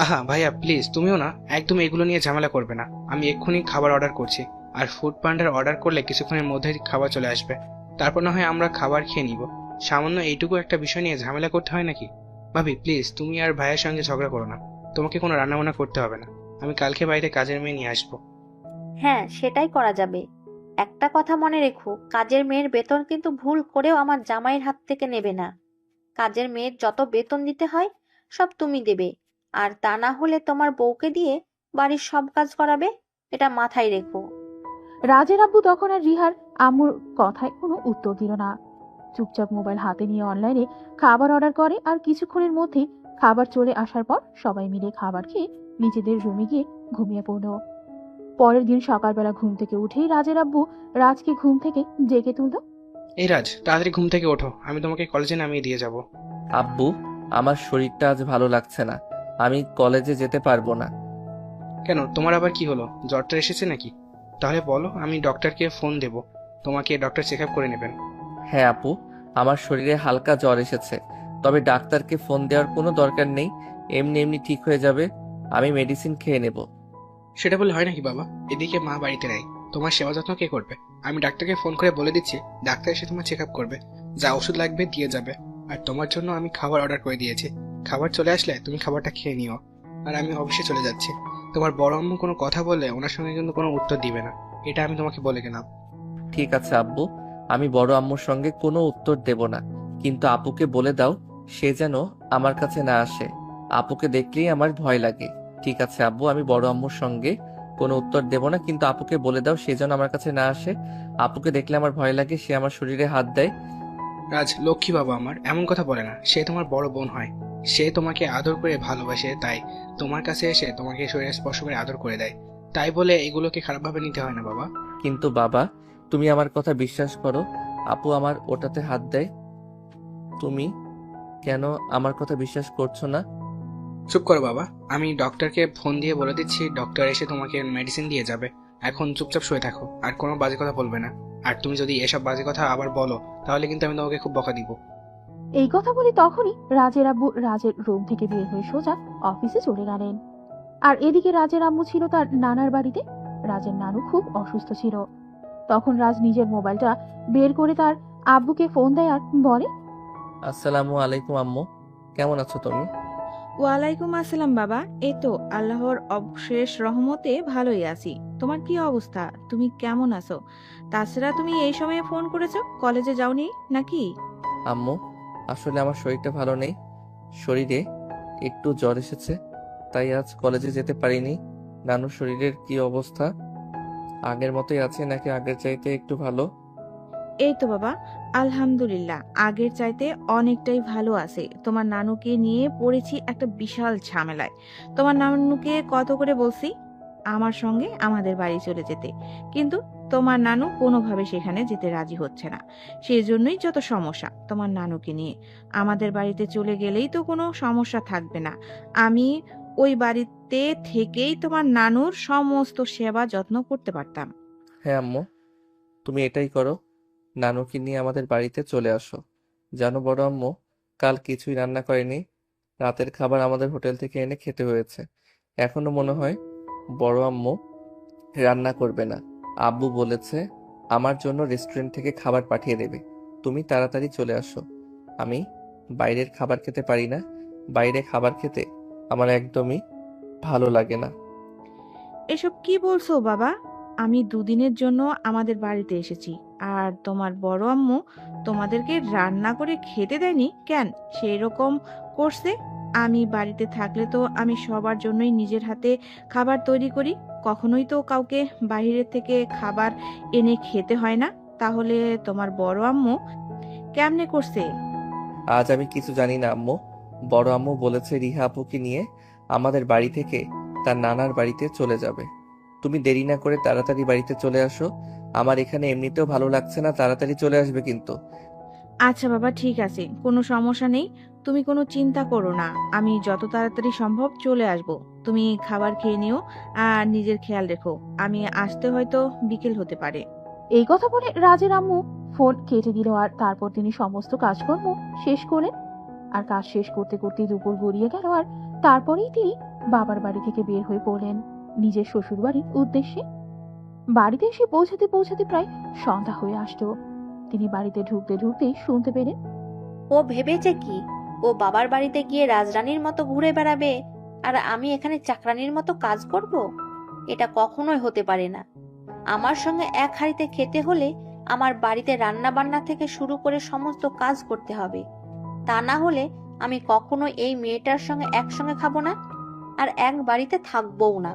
আহা ভাইয়া প্লিজ, তুমিও না একদম এগুলো নিয়ে ঝামেলা করবে না। আমি এক্ষুনি খাবার অর্ডার করছি। আর ফুড পান্ডার অর্ডার করলে কিছুক্ষণের মধ্যেই খাবার চলে আসবে। তারপর না হয় আমরা খাবার খেয়ে নিব। সামান্য এইটুকু একটা বিষয় নিয়ে ঝামেলা করতে হয় নাকি? ভাবি প্লিজ, তুমি আর ভাইয়ের সঙ্গে ঝগড়া করো না। তোমাকে কোনো রান্নাবান্না করতে হবে না। আমি কালকে বাড়িতে কাজের মেয়ে নিয়ে আসবো। হ্যাঁ, সেটাই করা যাবে। একটা কথা মনে রেখো, কাজের মেয়ের বেতন কিন্তু ভুল করেও আমার জামাইয়ের হাত থেকে নেবে না। কাজের মেয়ের যত বেতন দিতে হয় সব তুমি দেবে। আর তা না হলে তোমার বউকে দিয়ে বাড়ির সব কাজ করাবে। এটা মাথায় রেখো। রাজের আব্বু তখন আর রিহার আম্মুর কথায় কোনো উত্তর দিল না। চুপচাপ মোবাইল হাতে নিয়ে অনলাইনে খাবার অর্ডার করে আর কিছুক্ষণের মধ্যেই খাবার চলে আসার পর সবাই মিলে খাবার খেয়ে নিজেদের রুমে গিয়ে ঘুমিয়ে পড়ল। পরের দিন সকালবেলা ঘুম থেকে উঠেই রাজের আব্বু রাজকে ঘুম থেকে জেগে তুলল। এই রাজ, তাড়াতাড়ি ঘুম থেকে ওঠো, আমি তোমাকে কলেজে নামিয়ে দিয়ে যাব। আব্বু, আমার শরীরটা আজ ভালো লাগছে না, আমি কলেজে যেতে পারবো না। কেন, তোমার আবার কি হলো? জ্বরটা এসেছে নাকি? তাহলে বলো, আমি ডক্টরকে ফোন দেব, তোমাকে ডক্টর চেক আপ করে নেবেন। হ্যাঁ আপু, আমার শরীরে হালকা জ্বর এসেছে, তবে ডাক্তারকে ফোন দেওয়ার কোনো দরকার নেই, এমনি এমনি ঠিক হয়ে যাবে। আমি মেডিসিন খেয়ে নেব। সেটা বলে হয় নাকি বাবা? এদিকে মা বাড়িতে নেই, তোমার সেবা যত্ন কে করবে? আমি ডাক্তারকে ফোন করে বলে দিচ্ছি, ডাক্তার এসে তোমার চেক আপ করবে, যা ওষুধ লাগবে দিয়ে যাবে। আর তোমার জন্য আমি খাবার অর্ডার করে দিয়েছি, খাবার চলে আসলে তুমি খাবারটা খেয়ে নিও। আর আমি অফিসে চলে যাচ্ছি। তোমার বড় আম্মু কোনো কথা বললে ওনার সঙ্গে কিন্তু কোনো উত্তর দিবে না, এটা আমি তোমাকে বলে গেলাম। ঠিক আছে আব্বু, আমি বড় আম্মুর সঙ্গে কোনো উত্তর দেব না, কিন্তু আপুকে বলে দাও সে যেন আমার কাছে না আসে। আপুকে দেখলেই আমার ভয় লাগে। ঠিক আছে আব্বু, আমি বড় আম্মুর সঙ্গে কোনো উত্তর দেব না, কিন্তু আপুকে বলে দাও সে যেন আমার কাছে না আসে। আপুকে দেখলে আমার ভয় লাগে, সে আমার শরীরে হাত দেয়। রাজ লক্ষ্মী বাবা আমার এমন কথা বলে না, সে তোমার বড় বোন হয়, সে তোমাকে আদর করে ভালোবাসে, তাই তোমার কাছে এসে তোমাকে শরীরে স্পর্শ করে আদর করে দেয়। তাই বলে এগুলোকে খারাপভাবে নিতে হয় না বাবা। কিন্তু বাবা, তুমি আমার কথা বিশ্বাস করো, আপু আমার ওটাতে হাত দেয়, তুমি কেন আমার কথা বিশ্বাস করছো না? চুপ করো বাবা, আমি ডক্টরকে ফোন দিয়ে বলে দিচ্ছি, ডক্টর এসে তোমাকে মেডিসিন দিয়ে যাবে। এখন চুপচাপ শুয়ে থাকো, আর কোনো বাজে কথা বলবে না। আর তুমি যদি এসব বাজে কথা আবার বলো তাহলে কিন্তু আমি তোমাকে খুব বকা দিব। এই কথা বলে তখনই রাজের আব্বু রাজের রুম থেকে বের হয়ে সোজা অফিসে চলে গেলেন। আর এদিকে রাজের আম্মু ছিল তার নানার বাড়িতে। রাজের নানু খুব অসুস্থ ছিল। তখন রাজ নিজের মোবাইলটা বের করে তার আব্বুকে ফোন দেয় আর বলে, আসসালামু আলাইকুম আম্মু, কেমন আছো তুমি? ওয়ালাইকুম আসসালাম বাবা, এই তো আল্লাহর অশেষ রহমতে ভালোই আছি। তোমার কি অবস্থা? তুমি কেমন আছো? তাছাড়া তুমি এই সময়ে ফোন করেছো, কলেজে যাওনি নাকি? আম্মু, আসলে আমার শরীরটা ভালো নেই, শরীরে একটু জ্বর এসেছে, তাই আজ কলেজে যেতে পারিনি। নানুর শরীরের কি অবস্থা? আগের মতোই আছে নাকি আগের চাইতে একটু ভালো? এই তো বাবা, আলহামদুলিল্লাহ আগের চাইতে অনেকটাই ভালো আছে। তোমার নানুকে নিয়ে পড়েছি একটা বিশাল ঝামেলায়। তোমার নানুকে কত করে বলছি আমার সঙ্গে আমাদের বাড়ি চলে যেতে, কিন্তু তোমার নানু কোনোভাবে সেখানে যেতে রাজি হচ্ছে না। সেই জন্যই যত সমস্যা তোমার নানুকে নিয়ে। আমাদের বাড়িতে চলে গেলেই তো কোনো সমস্যা থাকবে না। আমি ওই বাড়িতে থেকেই তোমার নানুর সমস্ত সেবা যত্ন করতে পারতাম। হ্যাঁ আম্মু, তুমি এটাই করো, নানুকে নিয়ে আমাদের বাড়িতে চলে আসো। জানো বড় আম্মু, কাল কিছুই রান্না করেনি, রাতের খাবার আমাদের হোটেল থেকে এনে খেতে হয়েছে। এখনো মনে হয় বড় আম্মু রান্না করবে না। আব্বু বলেছে আমার জন্য রেস্টুরেন্ট থেকে খাবার পাঠিয়ে দেবে, তুমি তাড়াতাড়ি চলে আসো। আমি বাইরের খাবার খেতে পারি না, বাইরে খাবার খেতে আমার একদমই ভালো লাগে না। এসব কি বলছো বাবা? আমি দুদিনের জন্য আমাদের বাড়িতে এসেছি, আর তোমার বড় আম্মু তোমাদেরকে রান্না করে খেতে দেয়নি কেন? সেই রকম করছে। আমি বাড়িতে থাকলে তো আমি সবার জন্যই নিজের হাতে খাবার তৈরি করি, কখনোই তো কাউকে বাইরের থেকে খাবার এনে খেতে হয় না। তাহলে তোমার বড় আম্মু কেমনে করছে? আজ আমি কিছু জানি না আম্মু, বড় আম্মু বলেছে রিহা আপুকে নিয়ে আমাদের বাড়ি থেকে তার নানার বাড়িতে চলে যাবে। তুমি দেরি না করে তাড়াতাড়ি বাড়িতে চলে আসো, আমার এখানে এমনিতেও ভালো লাগছে না, তাড়াতাড়ি চলে আসবে কিন্তু। আচ্ছা বাবা, ঠিক আছে, কোনো সমস্যা নেই। তুমি কোনো চিন্তা করো না, আমি যত তাড়াতাড়ি সম্ভব চলে আসব। তুমি খাবার খেয়ে নিও আর নিজের খেয়াল রেখো। আমি আসতে হয়তো বিকেল হতে পারে। এই কথা বলে রাজের আম্মু ফোন কেটে দিল। আর তারপর তিনি সমস্ত কাজকর্ম শেষ করলেন। আর কাজ শেষ করতে করতে দুপুর গড়িয়ে গেল। আর তারপরেই তিনি বাবার বাড়ি থেকে বের হয়ে পড়লেন নিজের শ্বশুর বাড়ির উদ্দেশ্যে। বাড়িতে এসে পৌঁছাতে পৌঁছাতে প্রায় সন্ধ্যা হয়ে আসতো। তিনি বাড়িতে ঢুকতে ঢুকতেই শুনতে পেলেন, ও ভেবেছে কি ও বাবার বাড়িতে গিয়ে রাজরানীর মতো ঘুরে বেড়াবে আর আমি এখানে চাকরানির মতো কাজ করব? এটা কখনোই হতে পারে না। আমার সঙ্গে এক হাঁড়িতে খেতে হলে আমার বাড়িতে রান্না বান্না থেকে শুরু করে সমস্ত কাজ করতে হবে। তা না হলে আমি কখনো এই মেয়েটার সঙ্গে একসঙ্গে খাবো না, আর এক বাড়িতে থাকবোও না।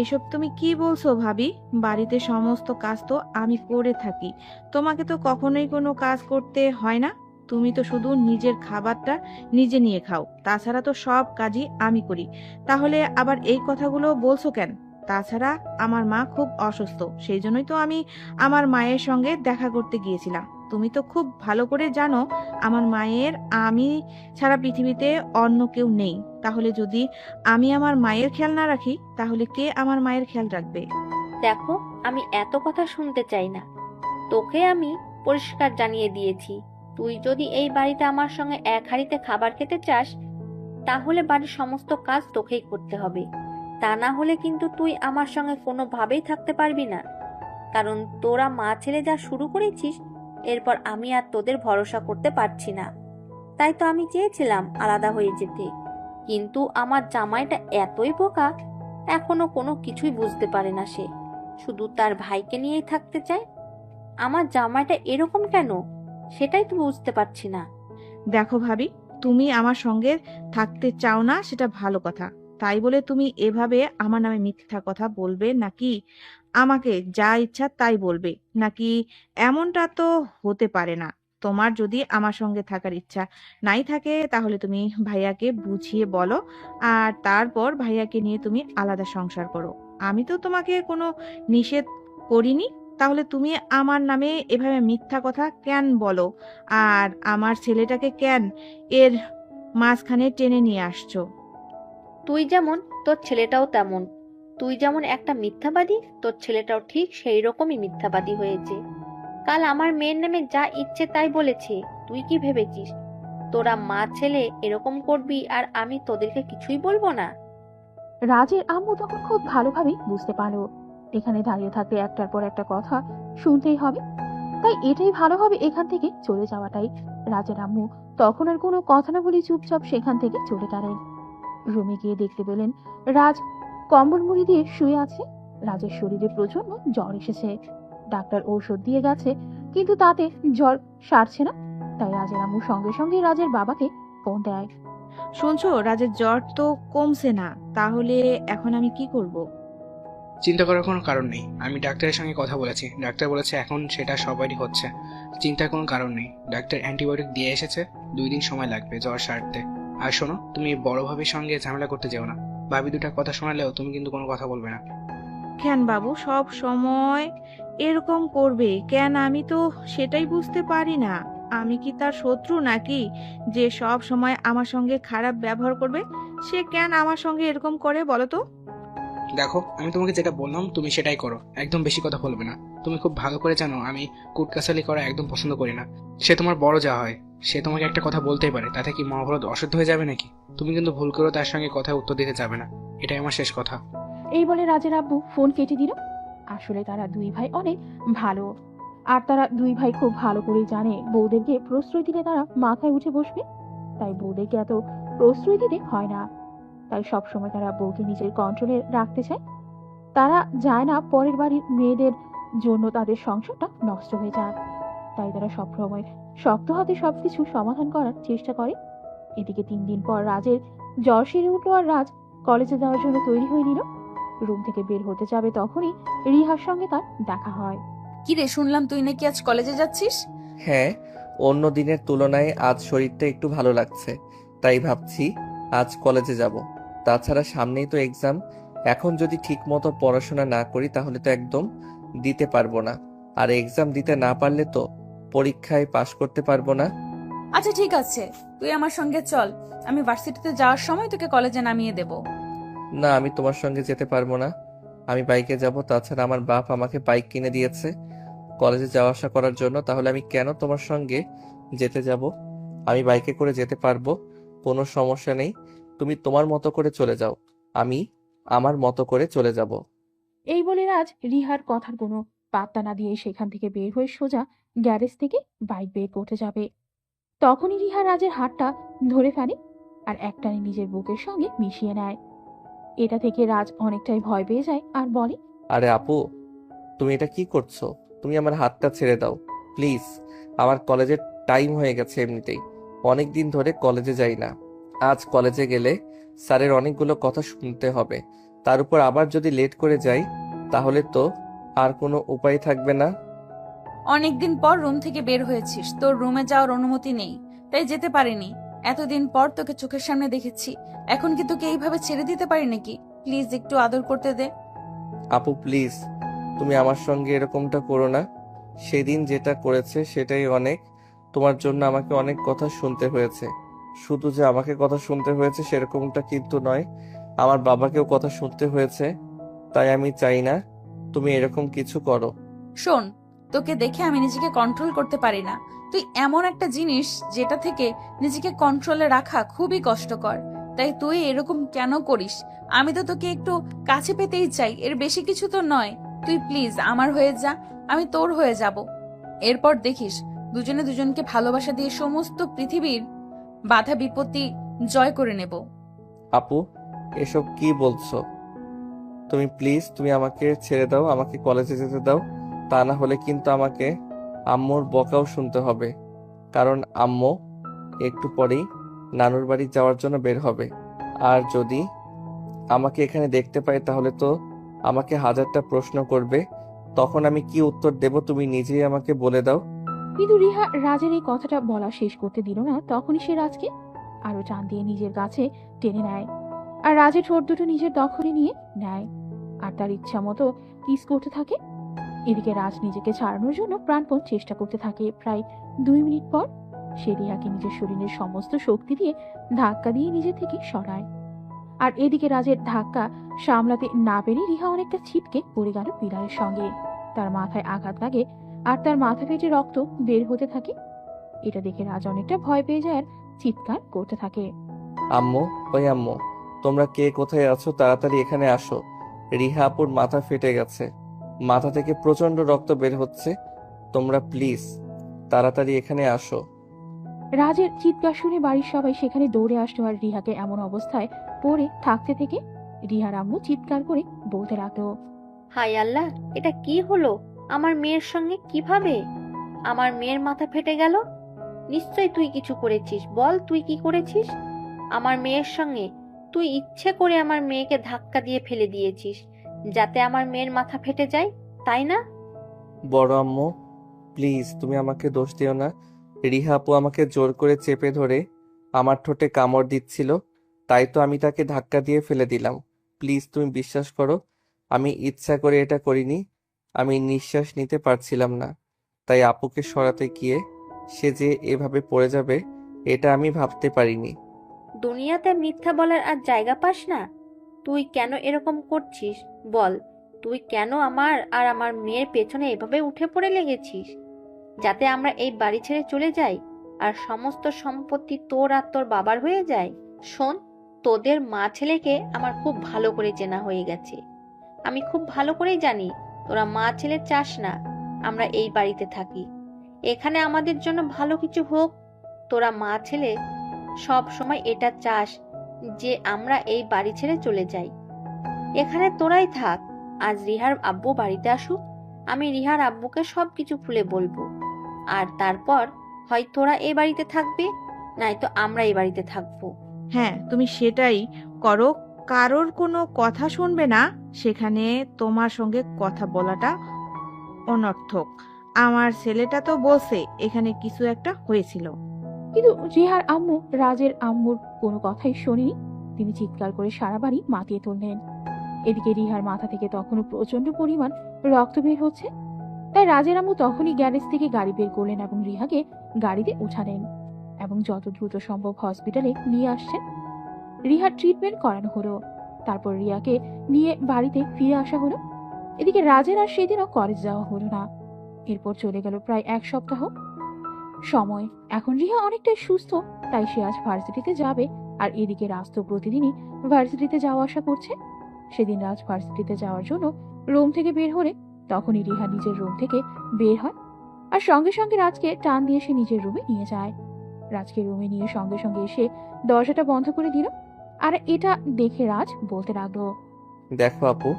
এসব তুমি কি বলছো ভাবি? বাড়িতে সমস্ত কাজ তো আমি করে থাকি, তোমাকে তো কখনোই কোনো কাজ করতে হয় না। তুমি তো শুধু নিজের খাবারটা নিজে নিয়ে খাও, তাছাড়া তো সব কাজই আমি করি। তাহলে আবার এই কথাগুলো বলছো কেন? তাছাড়া আমার মা খুব অসুস্থ, সেই জন্যই তো আমি আমার মায়ের সঙ্গে দেখা করতে গিয়েছিলাম। তুমি তো খুব ভালো করে জানো আমার মায়ের আমি ছাড়া পৃথিবীতে অন্য কেউ নেই। তাহলে যদি আমি আমার মায়ের খেয়াল না রাখি তাহলে কে আমার মায়ের খেয়াল রাখবে? দেখো, আমি এত কথা শুনতে চাই না। তোকে আমি পরিষ্কার জানিয়ে দিয়েছি, তুই যদি এই বাড়িতে আমার সঙ্গে এক হাঁড়িতে খাবার খেতে চাস তাহলে বাড়ির সমস্ত কাজ তোকেই করতে হবে। তা না হলে কিন্তু তুই আমার সঙ্গে কোনোভাবেই থাকতে পারবি না। কারণ তোরা মা ছেলে যা শুরু করেছিস, এরপর আমি আর তোদের ভরসা করতে পারছি না। তাই তো আমি চেয়েছিলাম আলাদা হয়ে যেতে, কিন্তু আমার জামাইটা এতই বোকা, এখনো কোনো কিছুই বুঝতে পারে না। সে শুধু তার ভাইকে নিয়েই থাকতে চায়। আমার জামাইটা এরকম কেন, সেটাই তো বুঝতে পারছি না। দেখো ভাবি, তুমি আমার সঙ্গে থাকতে চাও না সেটা ভালো কথা, তাই বলে তুমি এভাবে আমার নামে মিথ্যা কথা বলবে নাকি? আমাকে যা ইচ্ছা তাই বলবে নাকি? এমনটা তো হতে পারে না। তোমার যদি আমার সঙ্গে থাকার ইচ্ছা নাই থাকে তাহলে তুমি ভাইয়াকে বুঝিয়ে বলো, আর তারপর ভাইয়াকে নিয়ে তুমি আলাদা সংসার করো। আমি তো তোমাকে কোনো নিষেধ করিনি, তাহলে তুমি আমার নামে এভাবে মিথ্যা কথা কেন বলো? আর আমার ছেলেটাকে কেন এর মাঝখানে টেনে নিয়ে আসছো? তুই যেমন, তোর ছেলেটাও তেমন। তুই যেমন একটা মিথ্যাবাদী, তোর ছেলেটাও ঠিক সেই রকমই মিথ্যাবাদী হয়েছে। কাল আমার মেয়ের নামে যা ইচ্ছে তাই বলেছে। তুই কি ভেবেছিস তোরা মা ছেলে এরকম করবি আর আমি তোদেরকে কিছুই বলবো না? রাজের আম্মু তখন খুব ভালোভাবেই বুঝতে পারলো এখানে দাঁড়িয়ে থাকতে একটার পর একটা কথা শুনতেই হবে, তাই এটাই ভালো হবে এখান থেকে চলে যাওয়াটাই। রাজের আম্মু তখন আর কোনো কথা না বলে চুপচাপ সেখান থেকে চলে গেলেন। রুমে গিয়ে দেখতে পেলেন রাজ কম্বল মুড়ি দিয়ে শুয়ে আছে। রাজের শরীরে প্রচন্ড জ্বর এসেছে। ডাক্তার ঔষধ দিয়ে গেছে, কিন্তু তাতে জ্বর সারছে না। তাই রাজের আম্মু সঙ্গে সঙ্গে রাজের বাবাকে ফোন দেয়। শুনছো, রাজের জ্বর তো কমছে না, তাহলে এখন আমি কি করব? চিন্তা করার কোনো কারণ নেই। আমি ডাক্তারের সঙ্গে কথা বলেছি, ডাক্তার বলেছে এখন সেটা সবারই হচ্ছে। চিন্তার কোনো কারণ নেই। ডাক্তার অ্যান্টিবায়োটিক দিয়ে এসেছে, 2 দিন সময় লাগবে জ্বর সারতে। আর শোনো, তুমি বড় ভাবির সঙ্গে ঝামেলা করতে যেও না। ভাবি দুটা কথা শোনালেও তুমি কিন্তু কোনো কথা বলবে না। কেন বাবু সব সময় এরকম করবে কেন? আমি তো সেটাই বুঝতে পারি না। আমি কি তার শত্রু নাকি যে সব সময় আমার সঙ্গে খারাপ ব্যবহার করবে? সে কেন আমার সঙ্গে এরকম করে বলো তো? দেখো, আমি তোমাকে যেটা বললাম তুমি সেটাই করো, একদম বেশি কথা বলবে না। তুমি খুব ভালো করে জানো আমি কুটকাসালি করা একদম পছন্দ করি না। সে তোমার বড় যা হয়, সে তোমাকে একটা কথা বলতেই পারে, তাতে কি মহাভারত অশুদ্ধ হয়ে যাবে নাকি? তুমি কিন্তু ভুল করেও তার সঙ্গে কথা উত্তর দিতে যাবে না। এটাই আমার শেষ কথা। এই বলে রাজের আব্বু ফোন কেটে দিল। আসলে তারা দুই ভাই অনেক ভালো, আর তারা দুই ভাই খুব ভালো করেই জানে বউদেরকে প্রশ্রয় দিলে তারা মাথায় উঠে বসবে। তাই বউদেরকে এত প্রশ্রয় দিতে হয় না। তাই সবসময় তারা বউকে নিজের কন্ট্রোলে রাখতে চায়। তারা যায় না পরের বাড়ির মেয়েদের জন্য তাদের সংসারটা নষ্ট হয়ে যায়। তাই তারা সবসময় শক্ত হাতে সবকিছু সমাধান করার চেষ্টা করে। এদিকে 3 দিন পর রাজের জ্বর সেরে উঠলো আর রাজ কলেজে যাওয়ার জন্য তৈরি হয়ে নিল। রুম থেকে বের হতে যাবে তখনই রিহার সঙ্গে তার দেখা হয়। কি রে, শুনলাম তুই নাকি আজ কলেজে যাচ্ছিস? হ্যাঁ, অন্য দিনের তুলনায় আজ শরীরটা একটু ভালো লাগছে, তাই ভাবছি আজ কলেজে যাব। তাছাড়া সামনেই তো এক্সাম, এখন যদি ঠিক মতো পড়াশোনা না করি তাহলে তো একদম দিতে পারবো না। আর এক্সাম দিতে না পারলে তো পরীক্ষায় পাশ করতে পারবো না। আচ্ছা ঠিক আছে, তুই আমার সঙ্গে চল, আমি ভার্সিটিতে যাওয়ার সময় তোকে কলেজে নামিয়ে দেব। না, আমি তোমার সঙ্গে যেতে পারবো না। আমি বাইকে যাব, তাছাড়া আমার বাপ আমাকে বাইক কিনে দিয়েছে কলেজে যাওয়া আসা করার জন্য। তাহলে আমি কেন তোমার সঙ্গে যেতে যাব? আমি বাইকে করে যেতে পারবো, কোনো সমস্যা নেই। তুমি তোমার মতো করে চলে যাও, আমি আমার মতো করে চলে যাব। এই বলে রাজ রিহার কথার কোনো পাত্তা না দিয়ে সেখান থেকে বের হয়ে সোজা গ্যারেজ থেকে বাইক বের করতে যাবে। তখনই রিহা রাজের হাতটা ধরে ফেলে আর একটানে নিজের বুকের সঙ্গে মিশিয়ে নেয়। এটা থেকে রাজ অনেকটাই ভয় পেয়ে যায় আর বলে, আরে আপু, তুমি এটা কি করছো? তুমি আমার হাতটা ছেড়ে দাও প্লিজ। আমার কলেজের টাইম হয়ে গেছে, এমনিতেই অনেক দিন ধরে কলেজে যাই না। আজ কলেজে গেলে স্যারের অনেকগুলো কথা শুনতে হবে, তার উপর আবার যদি লেট করে যাই তাহলে তো আর কোনো উপায় থাকবে না। অনেকদিন পর রুম থেকে বের হয়েছিস, তোর রুমে যাওয়ার অনুমতি নেই, তাই যেতে পারিনি। এতদিন পর তোকে চোখের সামনে দেখেছি, এখন কি তোকে এইভাবে ছেড়ে দিতে পারি নাকি? প্লিজ একটু আদর করতে দে। আপু প্লিজ, তুমি আমার সঙ্গে এরকমটা করো না। সেদিন যেটা করেছে সেটাই অনেক। তোমার জন্য আমাকে অনেক কথা শুনতে হয়েছে। শুধু যে আমাকে কথা শুনতে হয়েছে সেরকমটা কিন্তু নয়, আমার বাবাকেও কথা শুনতে হয়েছে। তাই আমি চাই না তুমি এরকম কিছু করো। শোন, তোকে দেখে আমি নিজেকে কন্ট্রোল করতে পারি না। তুই এমন একটা জিনিস যেটা থেকে নিজেকে কন্ট্রোলে রাখা খুবই কষ্টকর। তাই তুই এরকম কেন করিস? আমি তো তোকে একটু কাছে পেতেই চাই, এর বেশি কিছু তো নয়। তুই প্লিজ আমার হয়ে যা, আমি তোর হয়ে যাব। এরপর দেখিস দুজনে দুজনকে ভালোবাসা দিয়ে সমস্ত পৃথিবীর বাধা বিপত্তি জয় করে নেব। আপু, এসব কি বলছো? তুমি প্লিজ, তুমি আমাকে ছেড়ে দাও, আমাকে কলেজে যেতে দাও। তা না হলে কিন্তু আমাকে আম্মুর বকাও শুনতে হবে। কারণ আম্মু একটু পরেই নানুর বাড়ি যাওয়ার জন্য বের হবে। আর যদি আমাকে এখানে দেখতে পায় তাহলে তো আমাকে হাজারটা প্রশ্ন করবে। তখন আমি কি উত্তর দেব তুমি নিজেই আমাকে বলে দাও। কিন্তু রিহা রাজের এই কথাটা বলা শেষ করতে দিল না, তখনই সে রাজকে আরো টান দিয়ে নিজের কাছে টেনে নেয় আর রাজের ঠোঁট দুটো নিজের দখলে নিয়ে নেয় আর তার ইচ্ছা মতো কিস করতে থাকে। এদিকে রাজ নিজেকে ছাড়ানোর জন্য প্রাণপণ চেষ্টা করতে থাকে। প্রায় 2 মিনিট পর সে রিহাকে নিজের শরীরের সমস্ত শক্তি দিয়ে ধাক্কা দিয়ে নিজে থেকে সরায়। আর এদিকে রাজের ধাক্কা সামলাতে না পেরে রিহা অনেকটা ছিটকে পড়ে গেল পিলারের সঙ্গে। তার মাথায় আঘাত লাগে আর তার মাথা ফেটে রক্ত বের হতে থাকে। এটা দেখে রাজ অনেকটা ভয় পেয়ে যায় আর চিৎকার করতে থাকে। আম্মু, ওই আম্মু, তোমরা কে কোথায় আছো? তাড়াতাড়ি এখানে আসো। রিহা আপুর মাথা ফেটে গেছে, মাথা থেকে প্রচন্ড রক্ত বের হচ্ছে। তোমরা প্লিজ তাড়াতাড়ি এখানে আসো। রাজের চিৎকার শুনে বাড়ির সবাই সেখানে দৌড়ে আসলো আর রিহাকে এমন অবস্থায় পড়ে থাকতে থেকে রিহার আম্মু চিৎকার করে বলতে লাগলো, হায় আল্লাহ, এটা কি হলো? আমার মেয়ের সঙ্গে কিভাবে আমার মেয়ের মাথা ফেটে গেল? নিশ্চয় তুই কিছু করেছিস, বল তুই কি করেছিস আমার মেয়ের সঙ্গে? তুই ইচ্ছে করে আমার মেয়েকে ধাক্কা দিয়ে ফেলে দিয়েছিস যাতে আমার মেয়ের মাথা ফেটে যায়, তাই না? বড় আম্মু, প্লিজ তুমি আমাকে দোষ দিও না। রিহা আপু আমাকে জোর করে চেপে ধরে আমার ঠোঁটে কামড় দিচ্ছিল, তাই তো আমি তাকে ধাক্কা দিয়ে ফেলে দিলাম। প্লিজ তুমি বিশ্বাস করো, আমি ইচ্ছা করে এটা করিনি। আমি নিঃশ্বাস নিতে পারছিলাম না, তাই আপুকে সরাতে গিয়ে সে যে এভাবে পড়ে যাবে এটা আমি ভাবতে পারিনি। দুনিয়াতে মিথ্যা বলার আর জায়গা পাস না? তুই কেন এরকম করছিস বল? তুই কেন আমার আর আমার মেয়ের পেছনে এভাবে উঠে পড়ে লেগেছিস যাতে আমরা এই বাড়ি ছেড়ে চলে যাই আর সমস্ত সম্পত্তি তোর আর তোর বাবার হয়ে যায়? শোন, তোদের মা ছেলেকে আমার খুব ভালো করে চেনা হয়ে গেছে। আমি খুব ভালো করেই জানি তোরা মা ছেলে চাস না আমরা এই বাড়িতে থাকি, এখানে আমাদের জন্য ভালো কিছু হোক। তোরা মা ছেলে সব সময় এটা চাস যে আমরা এই বাড়ি ছেড়ে চলে যাই। এখানে তোরাই থাক। আজ রিহার আব্বু বাড়িতে আসুক, আমি রিহার আব্বুকে সবকিছু খুলে বলবো। আর তারপর হয় তোরা এই বাড়িতে থাকবে, নয়তো আমরা এই বাড়িতে থাকবো। হ্যাঁ, তুমি সেটাই করো। কারোর কোনো কথা শুনবে না, সেখানে তোমার সঙ্গে কথা বলাটা অনর্থক। আমার ছেলেটা তো বলছে এখানে কিছু একটা হয়েছিল। কিন্তু রিহার আম্মু রাজের আম্মুর কোনো কথাই শোনেনি। তিনি চিৎকার করে সারা বাড়ি মাতিয়ে তুললেন। এদিকে রিহার মাথা থেকে তখনও প্রচন্ড পরিমাণ রক্ত বের হচ্ছে। তাই রাজের আম্মু তখনই গ্যারেজ থেকে গাড়ি বের করলেন এবং রিহাকে গাড়িতে উঠালেন এবং যত দ্রুত সম্ভব হসপিটালে নিয়ে আসছেন। রিহার ট্রিটমেন্ট করানো হলো। তারপর রিয়াকে নিয়ে বাড়িতে ফিরে আসা হলো। এদিকে রাজের আর সেদিনও কলেজ যাওয়া হলো না। এরপর চলে গেল প্রায় 1 সপ্তাহ সময়। এখন রিহা অনেকটাই সুস্থ, তাই সে আজ ভার্সিটিতে যাবে। আর এদিকে রাজ তো প্রতিদিনই ভার্সিটিতে যাওয়া আসা করছে। সেদিন রাজ ভার্সিটিতে যাওয়ার জন্য রুম থেকে বের হলে তখনই রিহা নিজের রুম থেকে বের হয় আর সঙ্গে সঙ্গে রাজকে টান দিয়ে সে নিজের রুমে নিয়ে যায়। রাজকে রুমে নিয়ে সঙ্গে সঙ্গে এসে দরজাটা বন্ধ করে দিল। আর এটা দেখে রাজ বলতে লাগলো, দেখো আপু,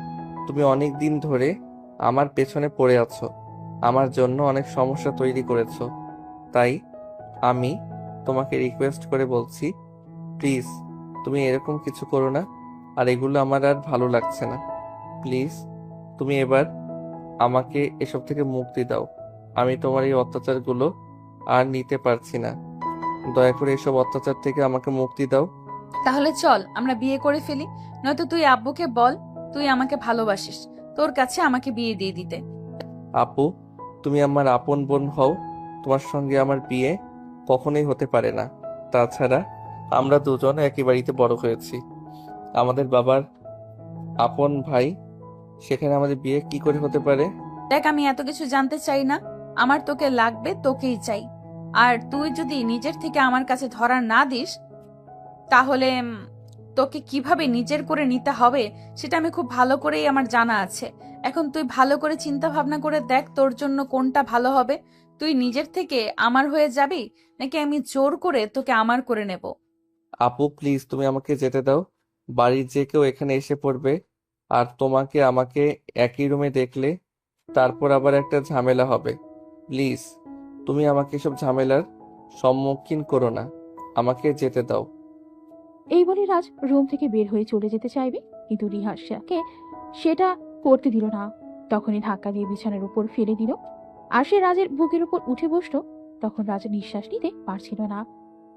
তুমি অনেক দিন ধরে আমার পেছনে পড়ে আছো, আমার জন্য অনেক সমস্যা তৈরি করেছো। তাই আমি তোমাকে রিকোয়েস্ট করে বলছি, প্লিজ তুমি এরকম কিছু করো না। আর এগুলো আমার আর ভালো লাগছে না। প্লিজ তুমি এবার আমাকে এসব থেকে মুক্তি দাও। আমি তোমার এই অত্যাচারগুলো আর নিতে পারছি না। দয়া করে এসব অত্যাচার থেকে আমাকে মুক্তি দাও। তাহলে চল আমরা বিয়ে করে ফেলি, নয়তো তুই আব্বুকে বল তুই আমাকে ভালোবাসিস, তোর কাছে আমাকে বিয়ে দিয়ে দিতে। আপু, তুমি আমার আপন বোন হও, তোমার সঙ্গে আমার বিয়ে কখনোই হতে পারে না। তাছাড়া আমরা দুজন একই বাড়িতে বড় হয়েছি, আমাদের বাবার আপন ভাই, সেখানে আমাদের বিয়ে কি করে হতে পারে? দেখ, আমি এত কিছু জানতে চাই না, আমার তোকে লাগবে, তোকেই চাই। আর তুই যদি নিজের থেকে আমার কাছে ধরা না দিস তাহলে তোকে কিভাবে নিজের করে নিতে হবে সেটা আমি খুব ভালো করেই আমার জানা আছে। এখন তুই ভালো করে চিন্তা ভাবনা করে দেখ তোর জন্য কোনটা ভালো হবে। তুই নিজের থেকে আমার হয়ে যাবি, নাকি আমি জোর করে তোকে আমার করে নেব? আপু প্লিজ তুমি আমাকে যেতে দাও। বাড়ির যে কেউ এখানে এসে পড়বে, আর তোমাকে আমাকে একই রুমে দেখলে তারপর আবার একটা ঝামেলা হবে। প্লিজ তুমি আমাকে সব ঝামেলার সম্মুখীন করো না, আমাকে যেতে দাও। এই বলে রাজ রুম থেকে বের হয়ে চলে যেতে চাইবে, কিন্তু রিহা সেটা করতে দিল না। তখনই ধাক্কা দিয়ে বিছানার উপর ফেলে দিল। আর সে রাজের বুকের উপর উঠে বসলো। তখন রাজ নিঃশ্বাস নিতে পারছিল না।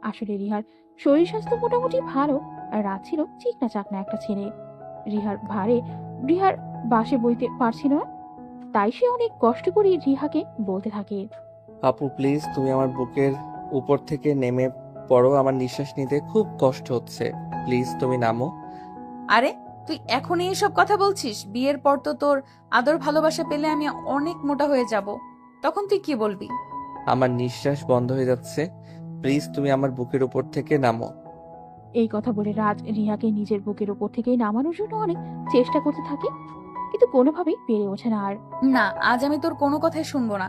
আসলে রিহার শরীর স্বাস্থ্য মোটামুটি ভালো, আর রাজ ছিল চিকনা চাকনা একটা ছেলে। রিহার বাসে বইতে পারছিল না, তাই সে অনেক কষ্ট করে রিহাকে বলতে থাকে, আপু প্লিজ তুমি আমার বুকের উপর থেকে নেমে পড়ো, আমার নিঃশ্বাস নিতে খুব কষ্ট হচ্ছে, প্লিজ তুমি নামো। আরে তুই এখনই এসব কথা বলছিস? বিয়ের পর তো তোর আদর ভালোবাসা পেলে আমি অনেক মোটা হয়ে যাব, তখন তুই কি বলবি? আমার নিঃশ্বাস বন্ধ হয়ে যাচ্ছে, প্লিজ তুমি আমার বুকের উপর থেকে নামো। এই কথা বলে রাজ রিহাকে নিজের বুকের উপর থেকে নামানোর জন্য অনেক চেষ্টা করতে থাকে, কিন্তু কোনোভাবেই পেরে ওঠে না। আর না, আজ আমি তোর কোনো কথাই শুনবো না।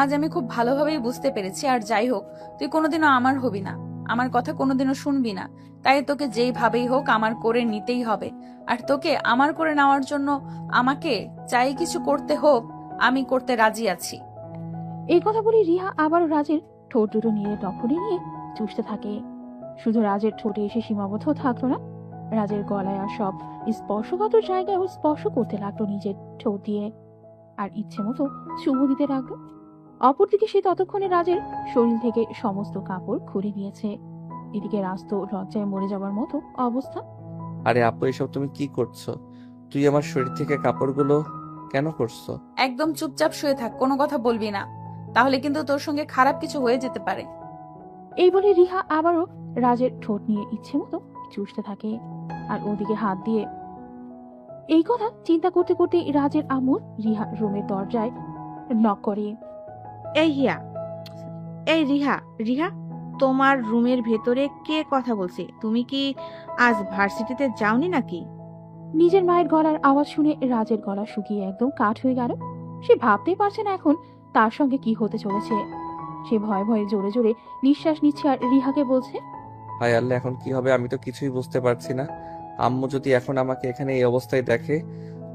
আজ আমি খুব ভালোভাবেই বুঝতে পেরেছি, আর যাই হোক তুই কোনোদিনও আমার হবি না, আমার কথা কোনোদিনও শুনবি না। তাই তোকে যেইভাবেই হোক আমার করে নিতেই হবে। আর তোকে আমার করে নেওয়ার জন্য আমাকে চাই কিছু করতে হোক, আমি করতে রাজি আছি। এই কথা বলে রিহা আবারও রাজের ঠোঁট দুটো নিয়ে দখলে নিয়ে চুষতে থাকে। শুধু রাজের ঠোঁটে এসে সীমাবদ্ধ থাকলো না, রাজের গলায় আর সব স্পর্শকাতর জায়গায় স্পর্শ করতে লাগলো নিজের ঠোঁট দিয়ে, আর ইচ্ছে মতো চুমু দিতে লাগলো। অপরদিকে সে ততক্ষণে রাজের শরীর থেকে সমস্ত কাপড় খুলে নিয়েছে। এদিকে রাজ তো লজ্জায় মরে যাওয়ার মতো অবস্থা। আরে আপু এসব তুমি কি করছো? তুই আমার শরীর থেকে কাপড়গুলো কেন করছো? একদম চুপচাপ শুয়ে থাক, কোনো কথা বলবি না, তাহলে কিন্তু তোর সঙ্গে খারাপ কিছু হয়ে যেতে পারে। এই বলে রিহা আবারও রাজের ঠোঁট নিয়ে ইচ্ছে মতো চুষতে থাকে, আর ওদিকে হাত দিয়ে। এই কথা চিন্তা করতে করতে রাজের আম্মুর রিহা রুমের দরজায় নক করে। এই রিহা, রিহা, তোমার রুমের ভেতরে কে কথা বলছে? তুমি কি আজ ভার্সিটিতে যাওনি নাকি? নিজের মায়ের গলার আওয়াজ শুনে রাজের গলা শুকিয়ে একদম কাঠ হয়ে গেল। সে ভাবতেই পারছে না এখন তার সঙ্গে কি হতে চলেছে। সে ভয়ে ভয়ে জোরে জোরে নিঃশ্বাস নিচ্ছে আর রিহাকে বলছে, হায় আল্লাহ, এখন কি হবে আমি তো কিছুই বুঝতে পারছি না। আম্মু যদি এখন আমাকে এখানে এই অবস্থায় দেখে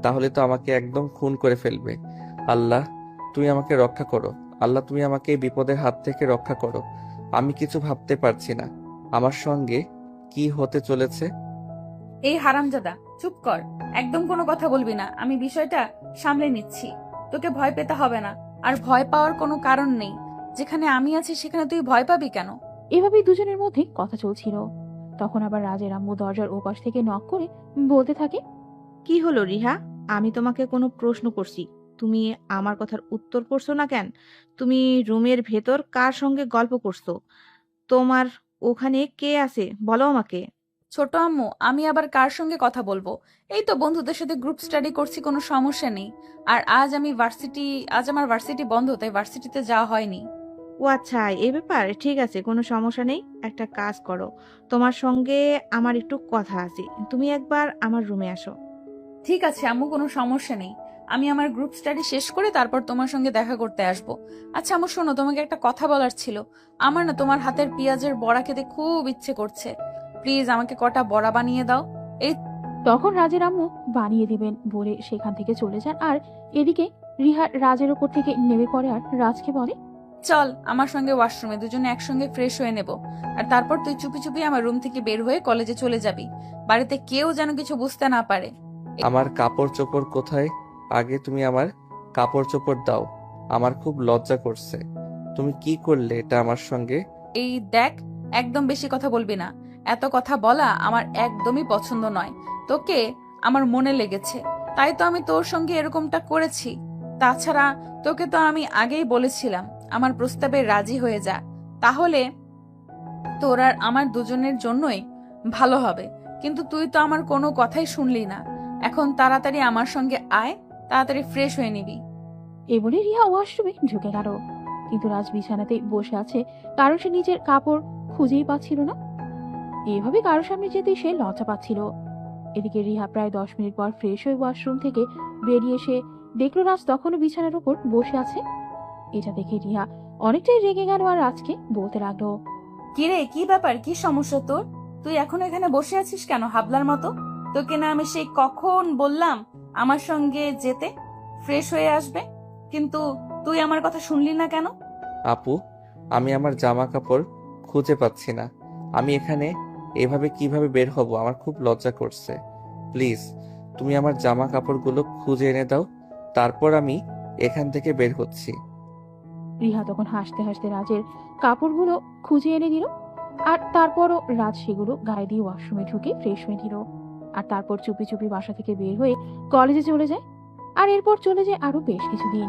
তাহলে তো আমাকে একদম খুন করে ফেলবে। আল্লাহ তুমি আমাকে রক্ষা করো, আল্লাহ তুমি আমাকে এই বিপদের হাত থেকে রক্ষা করো। আমি কিছু ভাবতে পারছি না আমার সঙ্গে কি হতে চলেছে। এই হারামজাদা, চুপ কর, একদম কোনো কথা বলবি না, আমি বিষয়টা সামলে নিচ্ছি। তোকে ভয় পেতে হবে না, আর ভয় পাওয়ার কোনো কারণ নেই। যেখানে আমি আছি সেখানে তুই ভয় পাবি কেন? এভাবেই দুজনের মধ্যে কথা চলছিল। তখন আবার রাজের আম্মু দরজার ওপাশ থেকে নক করে বলতে থাকে, কি হলো রিহা? আমি তোমাকে কোনো প্রশ্ন করছি, তুমি আমার কথার উত্তর করছো না কেন? তুমি রুমের ভেতর কার সঙ্গে গল্প করছো? তোমার ওখানে কে আছে বলো আমাকে। ছোট আম্মু, আমি আবার কার সঙ্গে কথা বলবো? এই তো বন্ধুদের সাথে গ্রুপ স্টাডি করছি, কোনো সমস্যা নেই। আর আজ আমার ভার্সিটি বন্ধ, তাই ভার্সিটিতে যাওয়া হয়নি। ও আচ্ছা, এ ব্যাপার, ঠিক আছে, কোনো সমস্যা নেই। একটা কাজ করো, তোমার সঙ্গে আমার একটু কথা আছে, তুমি একবার আমার রুমে আসো। ঠিক আছে আম্মু, কোনো সমস্যা নেই। আমি আমার গ্রুপ স্টাডি শেষ করে তারপর তোমার সঙ্গে দেখা করতে আসবো। আচ্ছা আম্মু শোনো, তোমাকে একটা কথা বলার ছিল। আমার না তোমার হাতের পেঁয়াজের বড়া খেতে খুব ইচ্ছে করছে, প্লিজ আমাকে কটা বড়া বানিয়ে দাও। এই তখন রাজের আম্মু বানিয়ে দিবেন বলে সেখান থেকে চলে যান। আর এদিকে রিহা রাজের ওপর থেকে নেমে পড়ে আর রাজকে বলে, চল আমার সঙ্গে ওয়াশরুমে, দুজনে একসঙ্গে ফ্রেশ হয়ে নেব। আর তারপর তুই চুপি চুপি আমার রুম থেকে বের হয়ে কলেজে চলে যাবি, বাড়িতে কেউ যেন কিছু বুঝতে না পারে। আমার কাপড় চোপড় কোথায়? আগে তুমি আমার কাপড় চোপড় দাও, আমার খুব লজ্জা করছে। তুমি কি করলে এটা আমার সঙ্গে? এই দেখ, একদম বেশি কথা বলবি না, এত কথা বলা আমার একদমই পছন্দ নয়। তোকে আমার মনে লেগেছে, তাই তো আমি তোর সঙ্গে এরকমটা করেছি। তাছাড়া তোকে তো আমি আগেই বলেছিলাম আমার প্রস্তাবে রাজি হয়ে যা, তাহলে তোর আর আমার দুজনের জন্যই ভালো হবে। কিন্তু তুই তো আমার কোনো কথাই শুনলি না। এখন তাড়াতাড়ি আমার সঙ্গে আয়, তাড়াতাড়ি ফ্রেশ হয়ে নিবি। এই বলে রিহা ওয়াশরুমে ঢুকে গেল। কিন্তু রাজ বিছানাতেই বসে আছে, কারণ সে নিজের কাপড় খুঁজেই পাচ্ছিল না। এভাবে কারোর সামনে যেতেই সে লজ্জা পাচ্ছিল। এদিকে রিহা প্রায় 10 মিনিট পর ফ্রেশ হয়ে ওয়াশরুম থেকে বেরিয়ে এসে দেখলো রাজ তখনও বিছানার উপর বসে আছে। এটা দেখে রিহা অনেকটাই রেগে গেল আর রাজকে বলতে লাগলো, কিরে, কি ব্যাপার, কি সমস্যা তোর? তুই এখন এখানে বসে আছিস কেন হাবলার মতো? তোকে না আমি সেই কখন বললাম আমার সঙ্গে যেতে, ফ্রেশ হয়ে আসবে, কিন্তু তুই আমার কথা শুনলি না কেন? আপু, আমি আমার জামা কাপড় খুঁজে পাচ্ছি না। আমি এখানে এভাবে কিভাবে বের হব? আমার খুব লজ্জা করছে। প্লিজ তুমি আমার জামা কাপড়গুলো খুঁজে এনে দাও, তারপর আমি এখান থেকে বের হচ্ছি। রিহা তখন হাসতে হাসতে রাজের কাপড়গুলো খুঁজে এনে দিল। আর তারপরও রাজ সেগুলো গায়ে দিয়ে ওয়াশরুমে ঢুকে ফ্রেশ হয়ে দিল। আর তারপর চুপি চুপি বাসা থেকে বের হয়ে কলেজে চলে যায়। আর এরপর চলে যায় আরো বেশ কিছুদিন।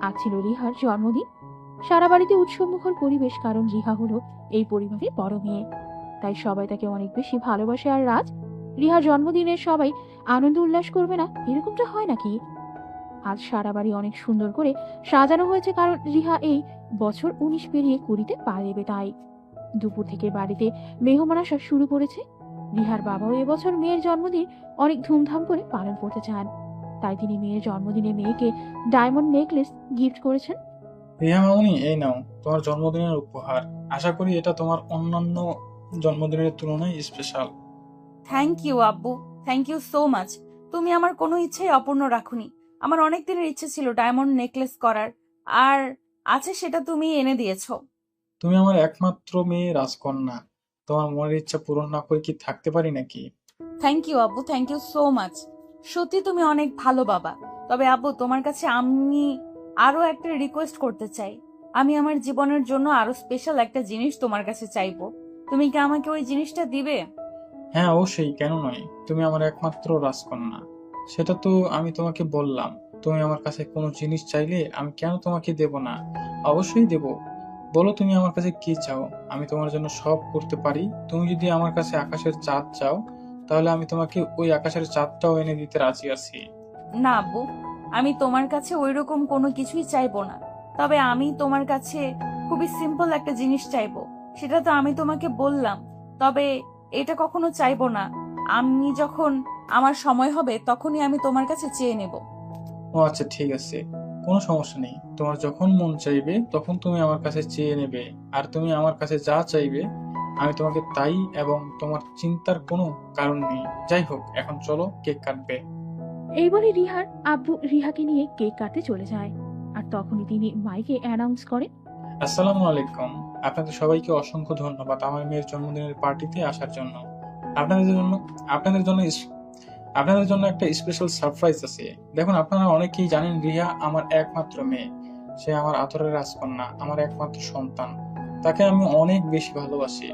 আজ ছিল রিহার জন্মদিন। সারা বাড়িতে উৎসবমুখর পরিবেশ, কারণ রিহা হলো এই পরিবারের বড় মেয়ে। তাই সবাই তাকে অনেক বেশি ভালোবাসে। আর রাজ, রিহার জন্মদিনে সবাই আনন্দ উল্লাস করবে না, এরকমটা হয় নাকি? আজ সারা বাড়ি অনেক সুন্দর করে সাজানো হয়েছে, কারণ রিহা এই বছর 19 পেরিয়ে 20-তে পা দেবে। তাই দুপুর থেকে বাড়িতে মেহমান আসা শুরু করেছে। রিহার বাবাও এবছর মেয়ের জন্মদিন অনেক ধুমধাম করে পালন করতে চান। তাই তিনি মেয়ের জন্মদিনে মেয়েকে ডায়মন্ড নেকলেস গিফট করেছেন। রিয়া মামুনি, এই নাও তোমার জন্মদিনের উপহার। আশা করি এটা তোমার অন্যান্য জন্মদিনের তুলনায় স্পেশাল। থ্যাংক ইউ আব্বু, থ্যাংক ইউ সো মাচ। তুমি আমার কোনো ইচ্ছেই অপূর্ণ রাখুনি। আমার অনেক দিনের ইচ্ছে ছিল ডায়মন্ড নেকলেস করার, আর আছে সেটা তুমি এনে দিয়েছো। তুমি আমার একমাত্র মেয়ে, রাজকন্যা। তোমার মনের ইচ্ছা পূরণ না করে কি থাকতে পারি নাকি? থ্যাংক ইউ আব্বু, থ্যাংক ইউ সো মাচ। সত্যি তুমি অনেক ভালো বাবা। তবে আব্বু, তোমার কাছে আমি আরো একটা রিকোয়েস্ট করতে চাই। আমি আমার জীবনের জন্য আরো স্পেশাল একটা জিনিস তোমার কাছে চাইবো। তুমি কি আমাকে ওই জিনিসটা দিবে? হ্যাঁ, অবশ্যই, কেন নয়। তুমি আমার একমাত্র রাজকন্যা, সেটা তো আমি তোমাকে বললাম। তুমি আমার কাছে কোনো জিনিস চাইলে আমি কেন তোমাকে দেব না? অবশ্যই দেব। বলো তুমি আমার কাছে কি চাও, আমি তোমার জন্য সব করতে পারি। তুমি যদি আমার কাছে আকাশের চাঁদ চাও, তাহলে আমি তোমাকে ওই আকাশের চাঁদটাও এনে দিতে রাজি আছি। না আব্বু, আমি তোমার কাছে ওইরকম কোনো কিছুই চাইবো না। তবে আমি তোমার কাছে খুবই সিম্পল একটা জিনিস চাইবো। সেটা তো আমি তোমাকে বললাম। তবে এটা কখনো চাইবো না। আমি যখন আমার সময় হবে তখনই আমি তোমার কাছে চেয়ে নেব। ও আচ্ছা, ঠিক আছে, কোনো সমস্যা নেই। তোমার যখন মন চাইবে তখন তুমি আমার কাছে চেয়ে নেবে। আর তুমি আমার কাছে যা চাইবে আমি তোমাকে তাই, এবং তোমার চিন্তার কোনো কারণ নেই। যাই হোক, এখন চলো, কেক কাটবে। এই বলে রিহার আব্বু রিহাকে নিয়ে কেক কাটতে চলে যায়। আর তখনই তিনি মাইকে অ্যানাউন্স করেন, আসসালামু আলাইকুম। আপনাদের সবাইকে অসংখ্য ধন্যবাদ আমার মেয়ের জন্মদিনের পার্টিতে আসার জন্য। আপনাদের জন্য আপনাদের জন্য আপনাদের জন্য একটা স্পেশাল সারপ্রাইজ আছে। দেখুন, আপনারা অনেকেই জানেন রিয়া আমার একমাত্র মেয়ে। সে আমার আদরের রাজকন্যা, আমার একমাত্র সন্তান। তাকে আমি অনেক বেশি ভালোবাসি।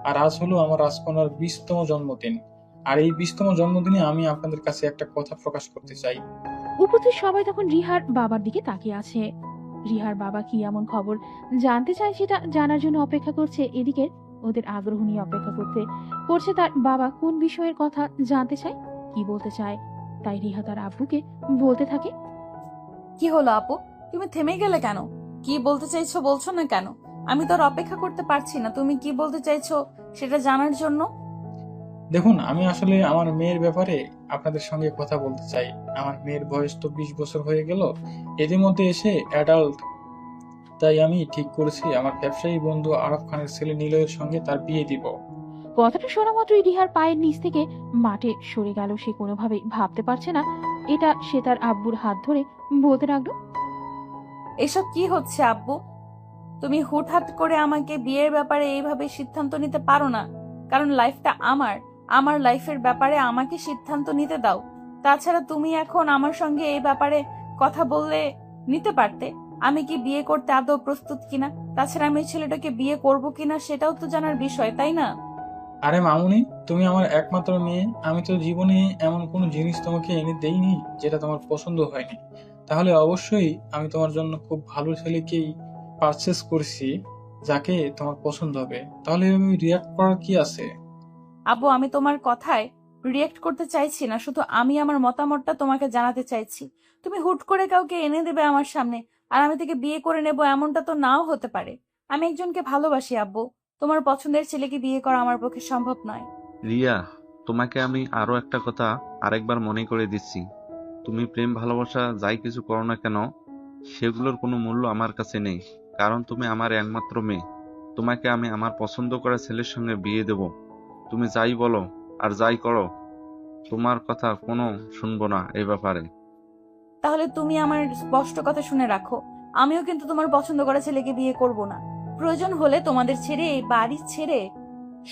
আর আজ হলো আমার রাজকন্যার 20তম জন্মদিন। আর এই 20তম জন্মদিনে আমি আপনাদের কাছে একটা কথা প্রকাশ করতে চাই। উপস্থিত সবাই তখন রিহার বাবার দিকে তাকিয়ে আছে। রিহার বাবা কি এমন খবর জানতে চায় সেটা জানার জন্য অপেক্ষা করছে। এদিকে ওদের আগ্রহ নিয়ে অপেক্ষা করছে তার বাবা কোন বিষয়ের কথা জানতে চায়, কি বলতে চায়। তাই রিহা তার আব্বুকে বলতে থাকে, কি হলো আপু, তুমি থেমে গেলে কেন? কি বলতে চাইছো বলছো না কেন? আমি তো আর অপেক্ষা করতে পারছি না তুমি কি বলতে চাইছো সেটা জানার জন্য। দেখুন, আমি আসলে আমার মেয়ের ব্যাপারে আপনাদের সঙ্গে কথা বলতে চাই। আমার মেয়ের বয়স তো 20 বছর হয়ে গেল, এরই মধ্যে এসে অ্যাডাল্ট। তাই আমি ঠিক করেছি আমার ব্যবসায়ী বন্ধু আরব খানের ছেলে নিলয়ের সঙ্গে তার বিয়ে দিব। কথাটা শোনা মাত্রই রিহার পায়ের নিচ থেকে মাঠে সরে গেল। সে কোনোভাবেই ভাবতে পারছে না এটা। সে তার আব্বুর হাত ধরে বলতে লাগলো, এসব কি হচ্ছে আব্বু? তুমি হুটহাট করে আমাকে বিয়ের ব্যাপারে এইভাবে সিদ্ধান্ত নিতে পারো না। কারণ লাইফটা আমার লাইফের ব্যাপারে আমাকে সিদ্ধান্ত নিতে দাও। তাছাড়া তুমি এখন আমার সঙ্গে এই ব্যাপারে কথা বললে নিতে পারতে আমি কি বিয়ে করতে আদৌ প্রস্তুত কিনা। তাছাড়া আমি ছেলেটাকে বিয়ে করব কিনা সেটাও তো জানার বিষয়, তাই না? আরে মামুনি, তুমি আমার একমাত্র মেয়ে। আমি তো জীবনে এমন কোনো জিনিস তোমাকে এনে দেইনি যেটা তোমার পছন্দ হয়নি। তাহলে অবশ্যই আমি তোমার জন্য খুব ভালো ছেলেকেই পারচেস করছি, যাকে তোমার পছন্দ হবে। তাহলে আমি রিয়াক্ট করার কি আছে? আব্বু, আমি তোমার কথায় রিয়েক্ট করতে চাইছি না, শুধু আমি আমার মতামতটা তোমাকে জানাতে চাইছি। তুমি হুট করে কাউকে এনে দেবে আমার সামনে আর আমি তাকে বিয়ে করে নেব, এমনটা তো নাও হতে পারে। আমি একজনকে ভালোবাসি আব্বু। তোমার পছন্দের ছেলেকে বিয়ে করা আমার পক্ষে সম্ভব নয়। রিয়া, তোমাকে আমি আরো একটা কথা আরেকবার মনে করে দিচ্ছি। তুমি প্রেম ভালোবাসা যাই কিছু করো না কেন, সেগুলোর কোনো মূল্য আমার কাছে নেই, কারণ তুমি আমার একমাত্র মেয়ে। তোমাকে আমি আমার পছন্দ করা ছেলের সঙ্গে বিয়ে দেব। তুমি যাই বলো আর যাই করো, তোমার কথা কোনো শুনবো না এই ব্যাপারে। তাহলে তুমি আমার স্পষ্ট কথা শুনে রাখো, আমিও কিন্তু তোমার পছন্দ করা ছেলেকে বিয়ে করব না। প্রয়োজন হলে তোমাদের ছেড়ে, এই বাড়ি ছেড়ে,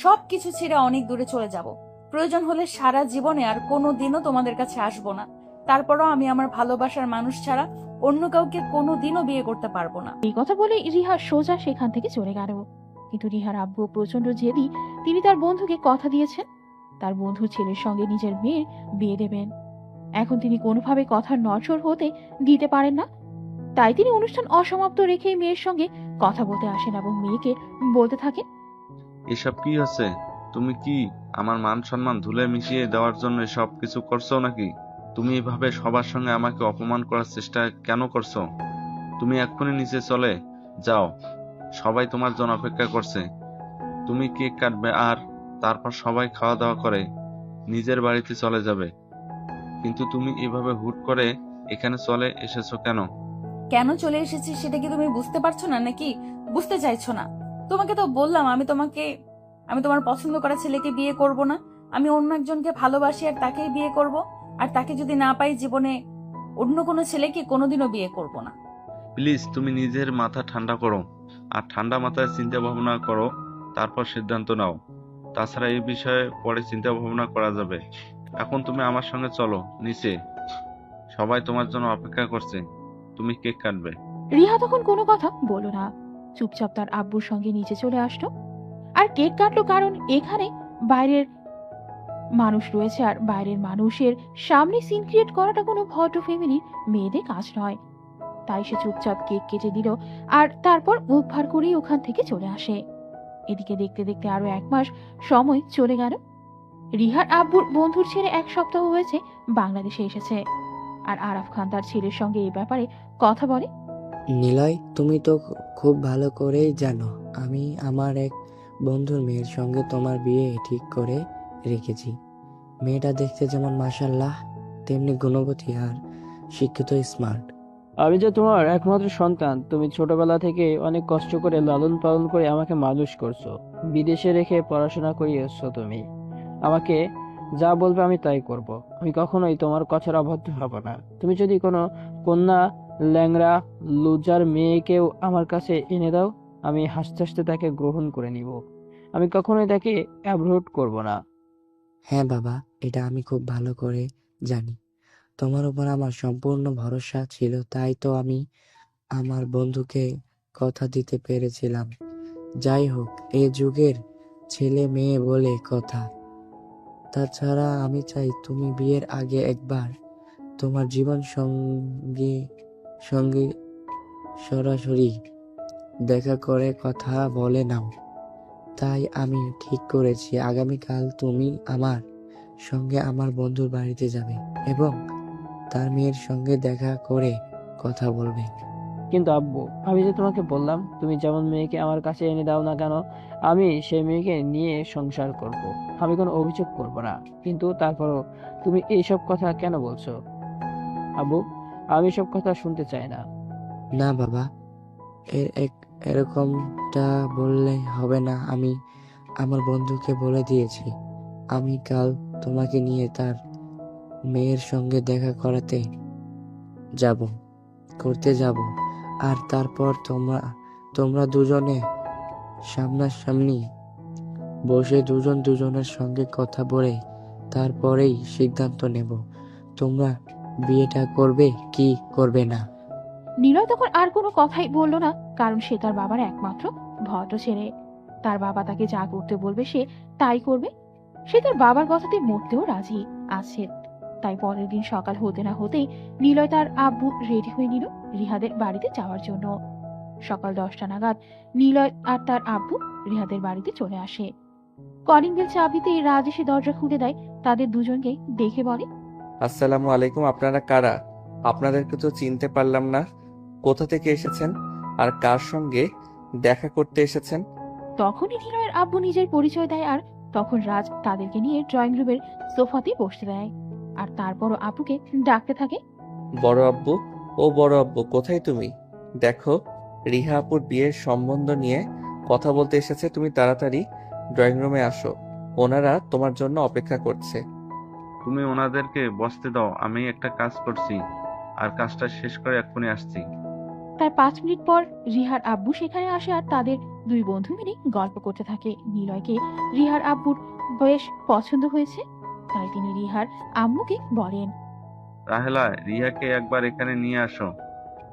সবকিছু ছেড়ে অনেক দূরে চলে যাব। প্রয়োজন হলে সারা জীবনে আর কোনোদিনও তোমাদের কাছে আসবো না। তারপরও আমি আমার ভালোবাসার মানুষ ছাড়া অন্য কাউকে কোনোদিনও বিয়ে করতে পারবো না। এই কথা বলে রিহা সোজা সেখান থেকে চলে গেল। কিন্তু রিহার আব্বু প্রচন্ড জেদি। তিনি তার বন্ধুকে কথা দিয়েছেন তার বন্ধুর ছেলের সঙ্গে নিজের মেয়ের বিয়ে দেবেন। এখন তিনি কোনোভাবে কথার নড়চড় হতে দিতে পারেন না। তাই তিনি অনুষ্ঠান অসমাপ্ত রেখেই মেয়ের সঙ্গে কথা বলতে আসেন এবং মেয়েকে বলতে থাকেন, এসব কি হচ্ছে? তুমি কি আমার মান সম্মান ধুলে মিশিয়ে দেওয়ার জন্য সব কিছু করছো নাকি? তুমি এভাবে সবার সঙ্গে আমাকে অপমান করার চেষ্টা কেন করছো? তুমি এক্ষুনি নিচে চলে যাও, সবাই তোমার জন্য অপেক্ষা করছে। তুমি কেক কাটবে আর তারপর সবাই খাওয়া দাওয়া করে নিজের বাড়িতে চলে যাবে। কিন্তু তুমি এভাবে হুট করে এখানে চলে এসেছো কেন? কেন চলে এসেছি সেটা কি তুমি বুঝতে পারছো না, নাকি বুঝতে চাইছো না? তোমাকে তো বললাম আমি তোমার পছন্দ করা ছেলেকে বিয়ে করব না। আমি অন্য একজনকে ভালোবাসি আর তাকেই বিয়ে করব। আর তাকে যদি না পাই জীবনে অন্য কোনো ছেলেকে কোনোদিনও বিয়ে করব না। প্লিজ তুমি নিজের মাথা ঠান্ডা করো, আর ঠান্ডা মাথায় চিন্তা ভাবনা করো, তারপর সিদ্ধান্ত নাও। তাছাড়া এই বিষয়ে পরে চিন্তা ভাবনা করা যাবে। এখন তুমি আমার সঙ্গে চলো নিচে, সবাই তোমার জন্য অপেক্ষা করছে। তুমি কেক কাটবে। রিহা তখন কোনো কথা বলল না, চুপচাপ তার আব্বুর সঙ্গে নিচে চলে আসলো আর কেক কাটলো। কারণ এখানে বাইরের মানুষ রয়েছে আর বাইরের মানুষের সামনে সিন ক্রিয়েট করাটা কোনো ভদ্র ফ্যামিলির মেয়েদের কাজ নয়। তাই সে চুপচাপ কেক কেটে দিল আর তারপর মুখ ভার করেই ওখান থেকে চলে আসে। এদিকে দেখতে দেখতে আরো 1 মাস সময় চলে গেল। রিহার আব্বুর বন্ধুর ছেলে 1 সপ্তাহ হয়েছে বাংলাদেশে এসেছে। আর আরাফ খান তার ছেলের সঙ্গে এই ব্যাপারে কথা বলে। নিলয়, তুমি তো খুব ভালো করেই জানো আমি আমার এক বন্ধুর মেয়ের সঙ্গে তোমার বিয়ে ঠিক করে রেখেছি। মেয়েটা দেখতে যেমন মাশাআল্লাহ, তেমনি গুণবতী আর শিক্ষিত, স্মার্ট। আমি যে তোমার একমাত্র সন্তান, তুমি ছোটবেলা থেকে অনেক কষ্ট করে লালন পালন করে আমাকে মানুষ করছো, বিদেশে রেখে পড়াশোনা করিয়েছো। তুমি আমাকে যা বলবে আমি তাই করব। আমি কখনোই তোমার কথার অবাধ্য হব না। তুমি যদি কোনো কন্যা ল্যাংড়া লুজার মেয়েকেও আমার কাছে এনে দাও, আমি হাসতে হাসতে তাকে গ্রহণ করে নিব। আমি কখনোই তাকে অ্যাভয়েড করব না। হ্যাঁ বাবা, এটা আমি খুব ভালো করে জানি। তোমার উপর আমার সম্পূর্ণ ভরসা ছিল, তাই তো আমি আমার বন্ধুকে কথা দিতে পেরেছিলাম। যাই হোক, এ যুগের ছেলে মেয়ে বলে কথা। তাছাড়া আমি চাই তুমি বিয়ের আগে একবার তোমার জীবন সঙ্গে সরাসরি দেখা করে কথা বলে নাও। তাই আমি ঠিক করেছি আগামীকাল তুমি আমার সঙ্গে আমার বন্ধুর বাড়িতে যাবে এবং তার মেয়ের সঙ্গে দেখা করে কথা বলবে। কিন্তু আব্বু, আমি যে তোমাকে বললাম তুমি যেমন মেয়েকে আমার কাছে এনে দাও না কেন, আমি সেই মেয়েকে নিয়ে সংসার করব। আমি কোনো অভিযোগ করব না। কিন্তু তারপরও তুমি এইসব কথা কেন বলছো? আব্বু, আমি সব কথা শুনতে চাই না। না বাবা, এরকমটা বললে হবে না। আমি আমার বন্ধুকে বলে দিয়েছি আমি কাল তোমাকে নিয়ে তার মেয়ের সঙ্গে দেখা করতে যাব। আর তারপর তোমরা দুজনে সামনাসামনি বসে দুজনের সঙ্গে কথা বলে তারপরেই সিদ্ধান্ত নেব তোমরা বিয়েটা করবে কি করবে না। নিলয় তখন আর কোনো কথাই বলল না, কারণ সে তার বাবার একমাত্র ভদ্র ছেলে। তার বাবা তাকে যা করতে বলবে সে তাই করবে। সে তার বাবার কথাতে মরতেও রাজি আছে। তাই পরের দিন সকাল হতে না হতেই নিলয় তার আব্বু রেডি হয়ে নিল রিহাদের বাড়িতে যাওয়ার জন্য। সকাল 10টা নাগাদ নিলয় আর তার আব্বু রিহাদের বাড়িতে চলে আসে। কলিং বেল চাবিতেই রাজ এসে দরজা খুলে দেয়। তাদের দুজনকে দেখে বলে, আসসালামু আলাইকুম। আপনারা কারা? আপনাদেরকে তো চিনতে পারলাম না। কোথা থেকে এসেছেন আর কার সঙ্গে দেখা করতে এসেছেন? তখনই নিলয়ের আব্বু নিজের পরিচয় দেয়, আর তখন রাজ তাদেরকে নিয়ে ড্রয়িং রুমের সোফাতে বসতে দেয়। আর তারপরও আব্বুকে ডাকতে থাকে। বড় আব্বু, ও বড় আব্বু, কোথায় তুমি? দেখো, রিহা আপুর বিয়ের সম্বন্ধ নিয়ে কথা বলতে এসেছে, তুমি তাড়াতাড়ি ড্রয়িং রুমে আসো, ওনারা তোমার জন্য অপেক্ষা করছে। তুমি ওনাদেরকে বসতে দাও, আমি একটা কাজ করছি, আর কাজটা শেষ করে এক্ষুনি আসছি। তার 5 মিনিট পর রিহার আব্বু সেখানে আসে, আর তাদের দুই বন্ধু মিলে গল্প করতে থাকে। নিলয়কে রিহার আব্বুর বেশ পছন্দ হয়েছে, তাই তিনি রিহার আম্মুকে বলেন। রাহেলা, রিহাকে একবার এখানে নিয়ে আসো,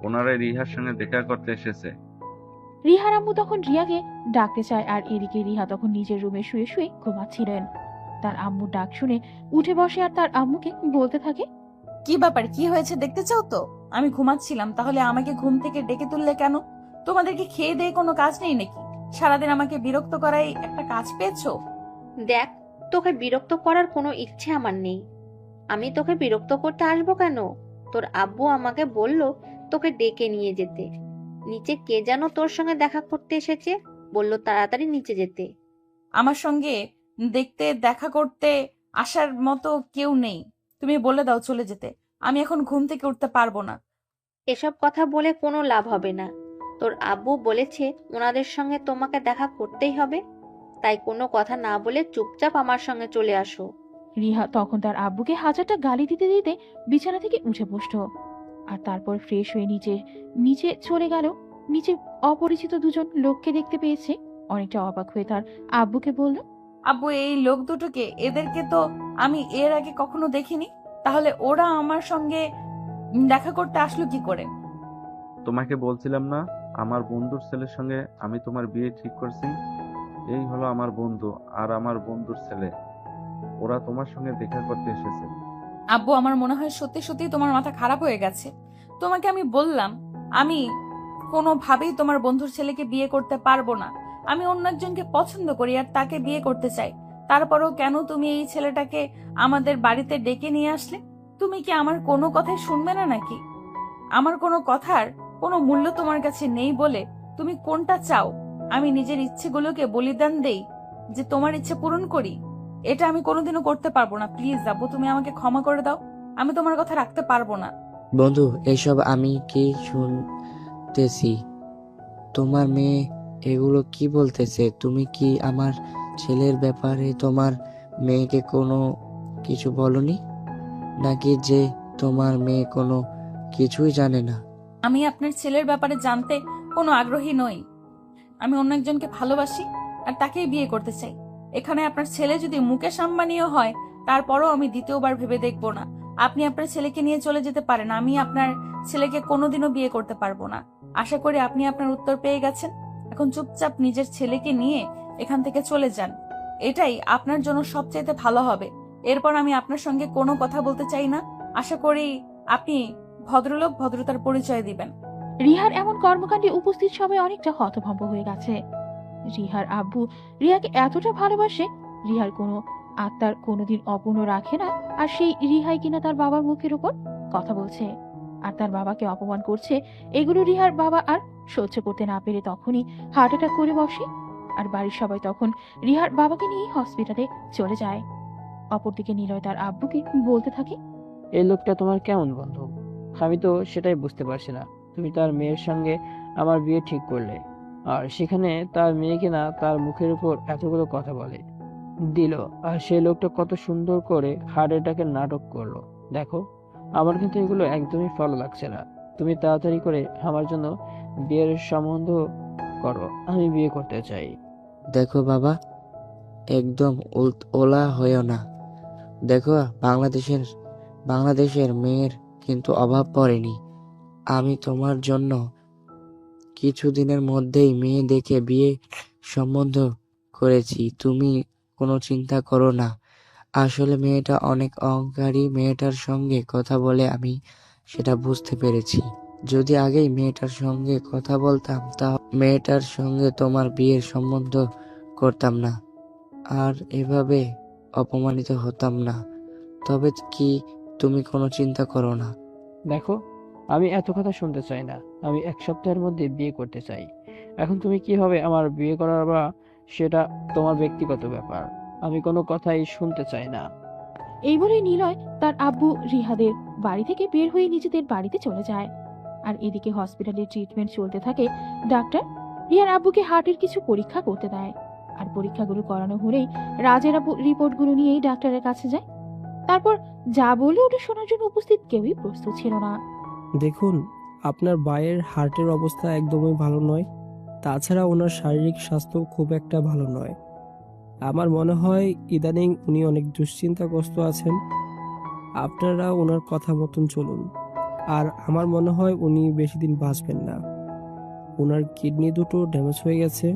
ওনারা রিহার সঙ্গে দেখা করতে এসেছে। রিহার আম্মু তখন রিয়াকে ডাকতে চায়, আর এদিকে রিহা তখন নিজের রুমে শুয়ে শুয়ে ঘুমাচ্ছিলেন। তার আম্মুর ডাক শুনে উঠে বসে, আর তার আম্মুকে বলতে থাকে। কি ব্যাপার, কি হয়েছে দেখতে চাও তো? আমি ঘুমাচ্ছিলাম, তাহলে আমাকে ঘুম থেকে ডেকে তুললে কেন? তোমাদেরকে খেয়ে দিয়ে কোনো কাজ নেই নাকি? সারাদিন আমাকে বিরক্ত করাই একটা কাজ পেয়েছো? দেখ, তোকে বিরক্ত করার কোনো ইচ্ছে আমার নেই। আমি তোকে বিরক্ত করতে আসবো কেন? তোর আব্বু আমাকে বলল তোকে ডেকে নিয়ে যেতে। নিচে কে যেন তোর সঙ্গে দেখা করতে এসেছে, বলল তাড়াতাড়ি নিচে যেতে। আমার সঙ্গে দেখা করতে আসার মতো কেউ নেই। তুমি বলে দাও চলে যেতে, আমি এখন ঘুম থেকে উঠতে পারবো না। এসব কথা বলে কোনো লাভ হবে না। তোর আব্বু বলেছে ওনাদের সঙ্গে তোমাকে দেখা করতেই হবে, তাই কোনো কথা না বলে চুপচাপ আমার সঙ্গে চলে আসো। রিহা তখন তার আব্বুকে হাজারটা গালি দিতে দিতে বিছানা থেকে উঠে বসতো, আর তারপর ফ্রেশ হয়ে নিচে চলে গেল। নিচে অপরিচিত দুজন লোককে দেখতে পেয়েছে। অনেকটা অবাক হয়ে তার আব্বুকে বলল। আব্বু, এই লোক দুটোকে, এদেরকে তো আমি এর আগে কখনো দেখিনি, তাহলে ওরা আমার সঙ্গে দেখা করতে আসলো কি করে? তোমাকে বলছিলাম না, আমার বন্ধুর ছেলের সঙ্গে আমি তোমার বিয়ে ঠিক করছি। এই হলো আমার বন্ধু আর আমার বন্ধুর ছেলে, ওরা তোমার সঙ্গে দেখা করতে এসেছে। আব্বু, আমার মনে হয় সত্যি সত্যি তোমার মাথা খারাপ হয়ে গেছে। তোমাকে আমি বললাম আমি কোনোভাবেই তোমার বন্ধুর ছেলেকে বিয়ে করতে পারবো না। আমি অন্য একজনকে পছন্দ করি আর তাকে বিয়ে করতে চাই। তারপরেও কেন তুমি এই ছেলেটাকে আমাদের বাড়িতে ডেকে নিয়ে আসলে? তুমি কি আমার কোনো কথাই শুনবে না নাকি? আমার কোনো কথার কোনো মূল্য তোমার কাছে নেই বলে তুমি কোনটা চাও? আমি নিজের ইচ্ছেগুলোকে বলিদান দেই যে তোমার ইচ্ছে পূরণ করি? এটা আমি কোনোদিনও করতে পারবো না। প্লিজ আব্বু, তুমি আমাকে ক্ষমা করে দাও, আমি তোমার কথা রাখতে পারবো না। বন্ধু, এসব আমি কি শুনতেছি? তোমার মেয়ে এগুলো কি বলতেছে? তুমি কি আমার ছেলের ব্যাপারে তোমার মেয়েকে কোনো কিছু বলনি নাকি যে তোমার মেয়ে কোনো কিছুই জানে না? আমি আপনার ছেলের ব্যাপারে জানতে কোনো আগ্রহী নই। আমি অন্য একজনকে ভালোবাসি আর তাকেই বিয়ে করতে চাই। এখানে আপনার ছেলে যদি মুকেশ আম্বানিও হয়, তারপরও আমি দ্বিতীয়বার ভেবে দেখবো না। আপনি আপনার ছেলেকে নিয়ে চলে যেতে পারেন, আমি আপনার ছেলেকে কোনোদিনও বিয়ে করতে পারবো না। আশা করি আপনি আপনার উত্তর পেয়ে গেছেন। এখন চুপচাপ নিজের ছেলেকে নিয়ে এখান থেকে চলে যান, এটাই আপনার জন্য সবচেয়ে ভালো হবে। এরপর আমি আপনার সঙ্গে কোনো কথা বলতে চাই না। আশা করি আপনি ভদ্রলোক, ভদ্রতার পরিচয় দিবেন। রিহার এমন কর্মকাণ্ডে উপস্থিত সবাই অনেকটা হতভম্ব হয়ে গেছে। রিহার আব্বু রিহাকে এতটা ভালোবাসে, রিহার কোনো আত্মার কোনোদিন অপূর্ণ রাখে না, আর সেই রিহাই কিনা তার বাবার মুখের উপর কথা বলছে আর তার বাবাকে অপমান করছে। এগুলো রিহার বাবা আর সহ্য করতে না পেরে তখনই হার্ট অ্যাটাক করে বসে, আর বাড়ির সবাই তখন রিহার বাবাকে নিয়ে হসপিটালে চলে যায়। অপরদিকে নিলয় তার আব্বুকে বলতে থাকে। এই লোকটা তোমার কেমন বন্ধু? আমি তো সেটাই বুঝতে পারছি না। তুমি তার মেয়ের সঙ্গে আমার বিয়ে ঠিক করলে, আর সেখানে তার মেয়ে কিনা তার মুখের উপর এতগুলো কথা বলে দিল, আর সেই লোকটা কত সুন্দর করে হার্ট অ্যাটাকের নাটক করলো। দেখো, আমার কিন্তু এগুলো একদমই ভালো লাগছে না। তুমি তাড়াতাড়ি করে আমার জন্য বিয়ের সম্বন্ধ করো, আমি বিয়ে করতে চাই। দেখো বাবা, একদম ওলা হয়েও না। দেখো, বাংলাদেশের মেয়ের কিন্তু অভাব পড়েনি। আমি তোমার জন্য কিছুদিনের মধ্যেই মেয়ে দেখে বিয়ে সম্বন্ধ করেছি, তুমি কোনো চিন্তা করো না। আসলে মেয়েটা অনেক অহংকারী, মেয়েটার সঙ্গে কথা বলে আমি সেটা বুঝতে পেরেছি। যদি আগেই মেয়েটার সঙ্গে কথা বলতাম তা মেয়েটার সঙ্গে তোমার বিয়ের সম্বন্ধ করতাম না, আর এভাবে অপমানিত হতাম না। তবে কি, তুমি কোনো চিন্তা করো না। দেখো, আমি এত কথা শুনতে চাই না। আমি 1 সপ্তাহের মধ্যে বিয়ে করতে চাই। এখন তুমি কিভাবে আমার বিয়ে করার বা সেটা তোমার ব্যক্তিগত ব্যাপার। আমি কোনো কথাই শুনতে চাই না। এই বলে নিলয় তার আব্বু রিহাদের বাড়ি থেকে বের হয়ে নিজেদের বাড়িতে চলে যায়। আর এদিকে হসপিটালে ট্রিটমেন্ট চলতে থাকে। ডাক্তার রিহার আব্বুকে হার্টের কিছু পরীক্ষা করতে দেয়। আর পরীক্ষাগুলো করানো হলেই রাজের আব্বু রিপোর্টগুলো নিয়েই ডাক্তারের কাছে যায়। তারপর যা বলে ওটা শোনার জন্য উপস্থিত কেউই প্রস্তুত ছিল না। দেখুন, আপনার ভাইয়ের হার্টের অবস্থা একদমই ভালো নয়। তাছাড়া ওনার শারীরিক স্বাস্থ্য খুব একটা ভালো নয়। আমার মনে হয় ইদানিং উনি অনেক দুশ্চিন্তাগ্রস্ত আছেন। আপনারা ওনার কথা মতন চলুন। আর আমার মনে হয় উনি বেশি দিন বাঁচবেন না। ওনার কিডনি দুটো ড্যামেজ হয়ে গেছে।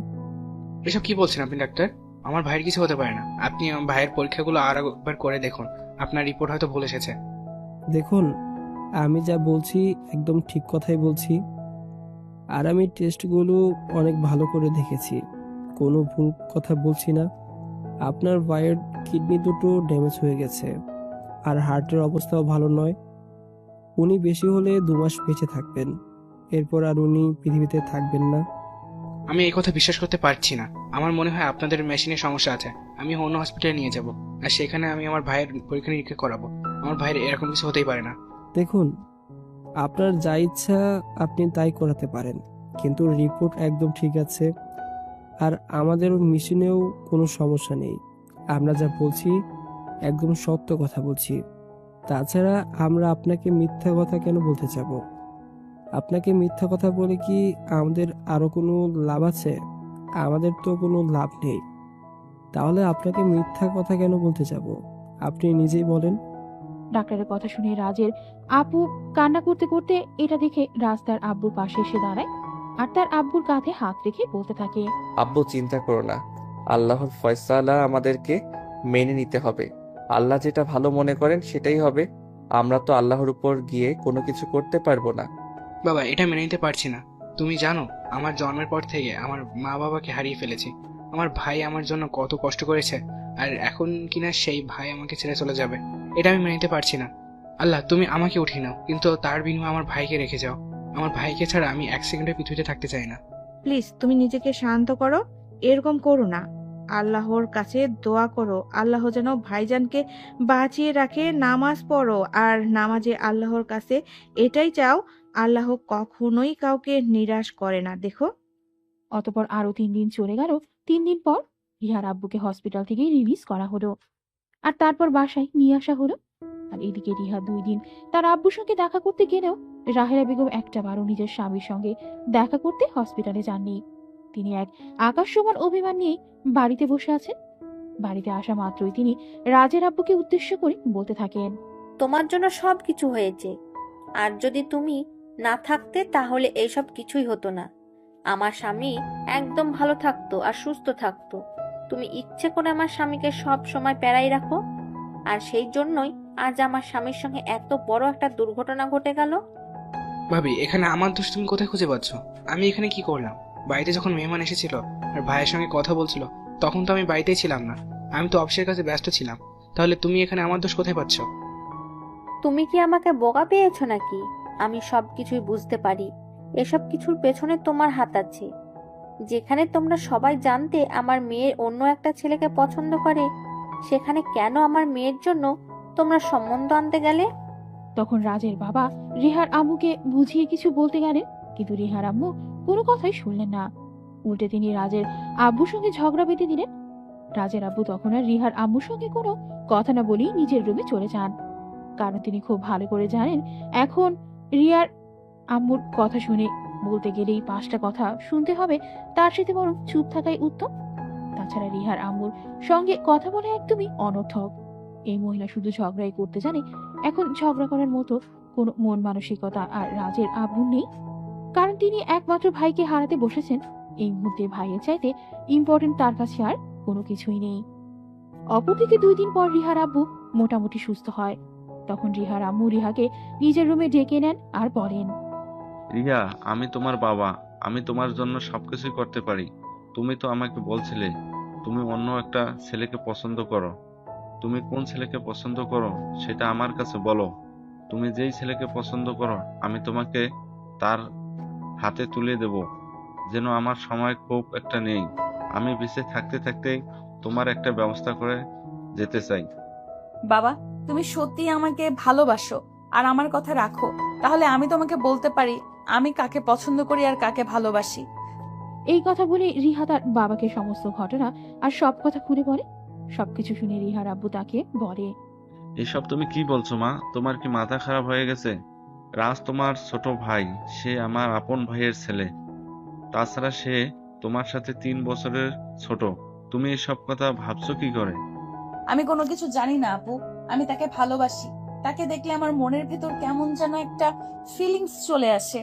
এসব কি বলছেন আপনি ডাক্তার? আমার ভাইয়ের কিছু হতে পারে না। আপনি আমার ভাইয়ের পরীক্ষাগুলো আর একবার করে দেখুন। আপনার রিপোর্ট হয়তো ভুল এসেছে। দেখুন, আমি যা বলছি একদম ঠিক কথাই বলছি। আর আমি টেস্টগুলো অনেক ভালো করে দেখেছি, কোনো ভুল কথা বলছি না। আপনার ভাইয়ের কিডনি দুটো ড্যামেজ হয়ে গেছে, আর হার্টের অবস্থাও ভালো নয়। উনি বেশি হলে 2 মাস বেঁচে থাকবেন, এরপর আর উনি পৃথিবীতে থাকবেন না। আমি এই কথা বিশ্বাস করতে পারছি না। আমার মনে হয় আপনাদের মেশিনের সমস্যা আছে। আমি অন্য হসপিটালে নিয়ে যাব, আর সেখানে আমি আমার ভাইয়ের পরীক্ষা নিরীক্ষা করাবো। আমার ভাইয়ের এরকম কিছু হতেই পারে না। দেখুন, আপনার যা ইচ্ছা আপনি তাই করাতে পারেন, কিন্তু রিপোর্ট একদম ঠিক আছে। আর আমাদের মেশিনেও কোনো সমস্যা নেই। আমরা যা বলছি একদম সত্য কথা বলছি। তাছাড়া আমরা আপনাকে মিথ্যা কথা কেন বলতে যাব? আপনাকে মিথ্যা কথা বলে কি আমাদের আরো কোনো লাভ আছে? আমাদের তো কোনো লাভ নেই। তাহলে আপনাকে মিথ্যা কথা কেন বলতে যাব? আপনি নিজেই বলেন। ডাক্তারের কথা শুনে রাজের আপু কান্না করতে করতে এটা দেখে রাজ তার আব্বুর পাশে এসে দাঁড়ায় আর তার আব্বুর কাঁধে হাত রেখে বলতে থাকে, আব্বু চিন্তা করো না, আল্লাহর ফয়সালা আমাদেরকে মেনে নিতে হবে। আল্লাহ যেটা ভালো মনে করেন সেটাই হবে। আমরা তো আল্লাহর উপর গিয়ে কোনো কিছু করতে পারবো না। বাবা, এটা মেনে নিতে পারছি না। তুমি জানো, আমার জন্মের পর থেকে আমার মা বাবাকে হারিয়ে ফেলেছি। আমার ভাই আমার জন্য কত কষ্ট করেছে, আর এখন কিনা সেই ভাই আমাকে ছেড়ে চলে যাবে। এটা আমি মেনে নিতে পারছি না। আল্লাহ, তুমি আমাকে উঠিয়ে নাও, কিন্তু তার বিনিময়ে আমার ভাইকে রেখে যাও। আমার ভাইকে ছাড়া আমি 1 সেকেন্ডের পৃথিবীতে থাকতে চাই না। প্লিজ তুমি নিজেকে শান্ত করো, এরকম করো না। আল্লাহর কাছে দোয়া করো, আল্লাহ যেন ভাইজানকে বাঁচিয়ে রাখে। নামাজ পড়ো, আর নামাজে আল্লাহর কাছে এটাই চাও, আল্লাহ কখনোই কাউকে নিরাশ করে না। দেখো। অতপর আরো 3 দিন চলে গেল। 3 দিন পর রিহার আব্বুকে হসপিটাল থেকে রিলিজ করা হলো আর তারপর বাসায় নিয়ে আসা হলো। আর এদিকে রিহা 2 দিন তার আব্বুর সঙ্গে দেখা করতে গেলেও রাহেলা বেগম একটাবারও নিজের স্বামীর সঙ্গে দেখা করতে হসপিটালে যাননি। তিনি এক আকাশ সমান অভিমান নিয়ে বাড়িতে বসে আছেন। বাড়িতে আসা মাত্রই তিনি রাজের আব্বুকে উদ্দেশ্য করে বলতে থাকেন, তোমার জন্য সবকিছু হয়েছে, আর যদি তুমি না থাকতে তাহলে এইসব কিছুই হতো না। আমার স্বামী একদম ভালো থাকতো আর সুস্থ থাকতো। তুমি ইচ্ছে করে আমার স্বামীকে সব সময় প্যারাই রাখো, আর সেই জন্যই আজ আমার স্বামীর সঙ্গে এত বড় একটা দুর্ঘটনা ঘটে গেল। ভাবি, এখানে আমার দোষ তুমি কোথায় খুঁজে পাচ্ছ? আমি এখানে কি করলাম? বাড়িতে যখন মেহমান এসেছিল আর ভাইয়ের সঙ্গে কথা বলছিল, তখন তো আমি বাড়িতেই ছিলাম না। আমি তো অফিসের কাছে ব্যস্ত ছিলাম। তাহলে তুমি এখানে আমার দোষ কোথায় পাচ্ছ? তুমি কি আমাকে বোকা পেয়েছো নাকি? আমি সবকিছুই বুঝতে পারি। এসব কিছুর পেছনে তোমার হাত আছে। যেখানে তোমরা সবাই জানতে আমার মেয়ের অন্য একটা ছেলেকে পছন্দ করে, সেখানে কেন আমার মেয়ের জন্য তোমরা সম্বন্ধ আনতে গেলে? তখন রাজের বাবা রিহার আম্মুকে বুঝিয়ে কিছু বলতে গেলেন, কিন্তু রিহার আম্মু কোনো কথাই শুনলেন না। উল্টে তিনি রাজের আব্বুর সঙ্গে ঝগড়া বেঁধে দিলেন। রাজের আব্বু তখন আর রিহার আম্মুর সঙ্গে কোনো কথা না বলেই নিজের রুমে চলে যান, কারণ তিনি খুব ভালো করে জানেন এখন রিয়ার আম্মুর কথা শুনে বলতে গেলেই 5টা কথা শুনতে হবে, তার সাথে বরং চুপ থাকাই উত্তম। তাছাড়া রিহার আম্মুর সঙ্গে কথা বলা একদমই অনর্থক। এই মহিলা শুধু ঝগড়াই করতে জানে। এখন ঝগড়া করার মতো কোনো মন মানসিকতা আর রাজের আব্বুর নেই, কারণ তিনি একমাত্র ভাইকে হারাতে বসেছেন। এই মুহূর্তে ভাইয়ের চাইতে ইম্পর্টেন্ট তার কাছে আর কোনো কিছুই নেই। অপরদিকে 2 দিন পর রিহার আব্বু মোটামুটি সুস্থ হয়। তখন রিহার আম্মু রিহাকে নিজের রুমে ডেকে নেন আর বলেন, রিয়া, আমি তোমার বাবা। আমি তোমার জন্য সবকিছুই করতে পারি। তুমি তো আমাকে বলছিলে তুমি অন্য একটা ছেলেকে পছন্দ করো। তুমি কোন ছেলেকে পছন্দ করো সেটা আমার কাছে বলো। তুমি যেই ছেলেকে পছন্দ করো আমি তোমাকে তার হাতে তুলে দেব। যেন আমার সময় খুব একটা নেই, আমি বেঁচে থাকতে থাকতেই তোমার একটা ব্যবস্থা করে যেতে চাই। বাবা, তুমি সত্যি আমাকে ভালোবাসো আর আমার কথা রাখো, তাহলে আমি তোমাকে বলতে পারি আমি কাকে পছন্দ করি আর কাকে ভালোবাসি। এই কথা বলে রিহা তার বাবাকে সমস্ত ঘটনা আর সব কথা খুলে বলে। সবকিছু শুনে রিহার আব্বু তাকে বলে, এসব তুমি কি বলছো মা? তোমার কি মাথা খারাপ হয়ে গেছে? রাজ তোমার ছোট ভাই, সে আমার আপন ভাইয়ের ছেলে। তাছাড়া সে তোমার সাথে 3 বছরের ছোট। তুমি এসব কথা ভাবছো কি করে? আমি কোনো কিছু জানি না আপু, আমি তাকে ভালোবাসি। তাকে দেখলে আমার মনের ভেতর কেমন যেন একটা ফিলিংস চলে আসে,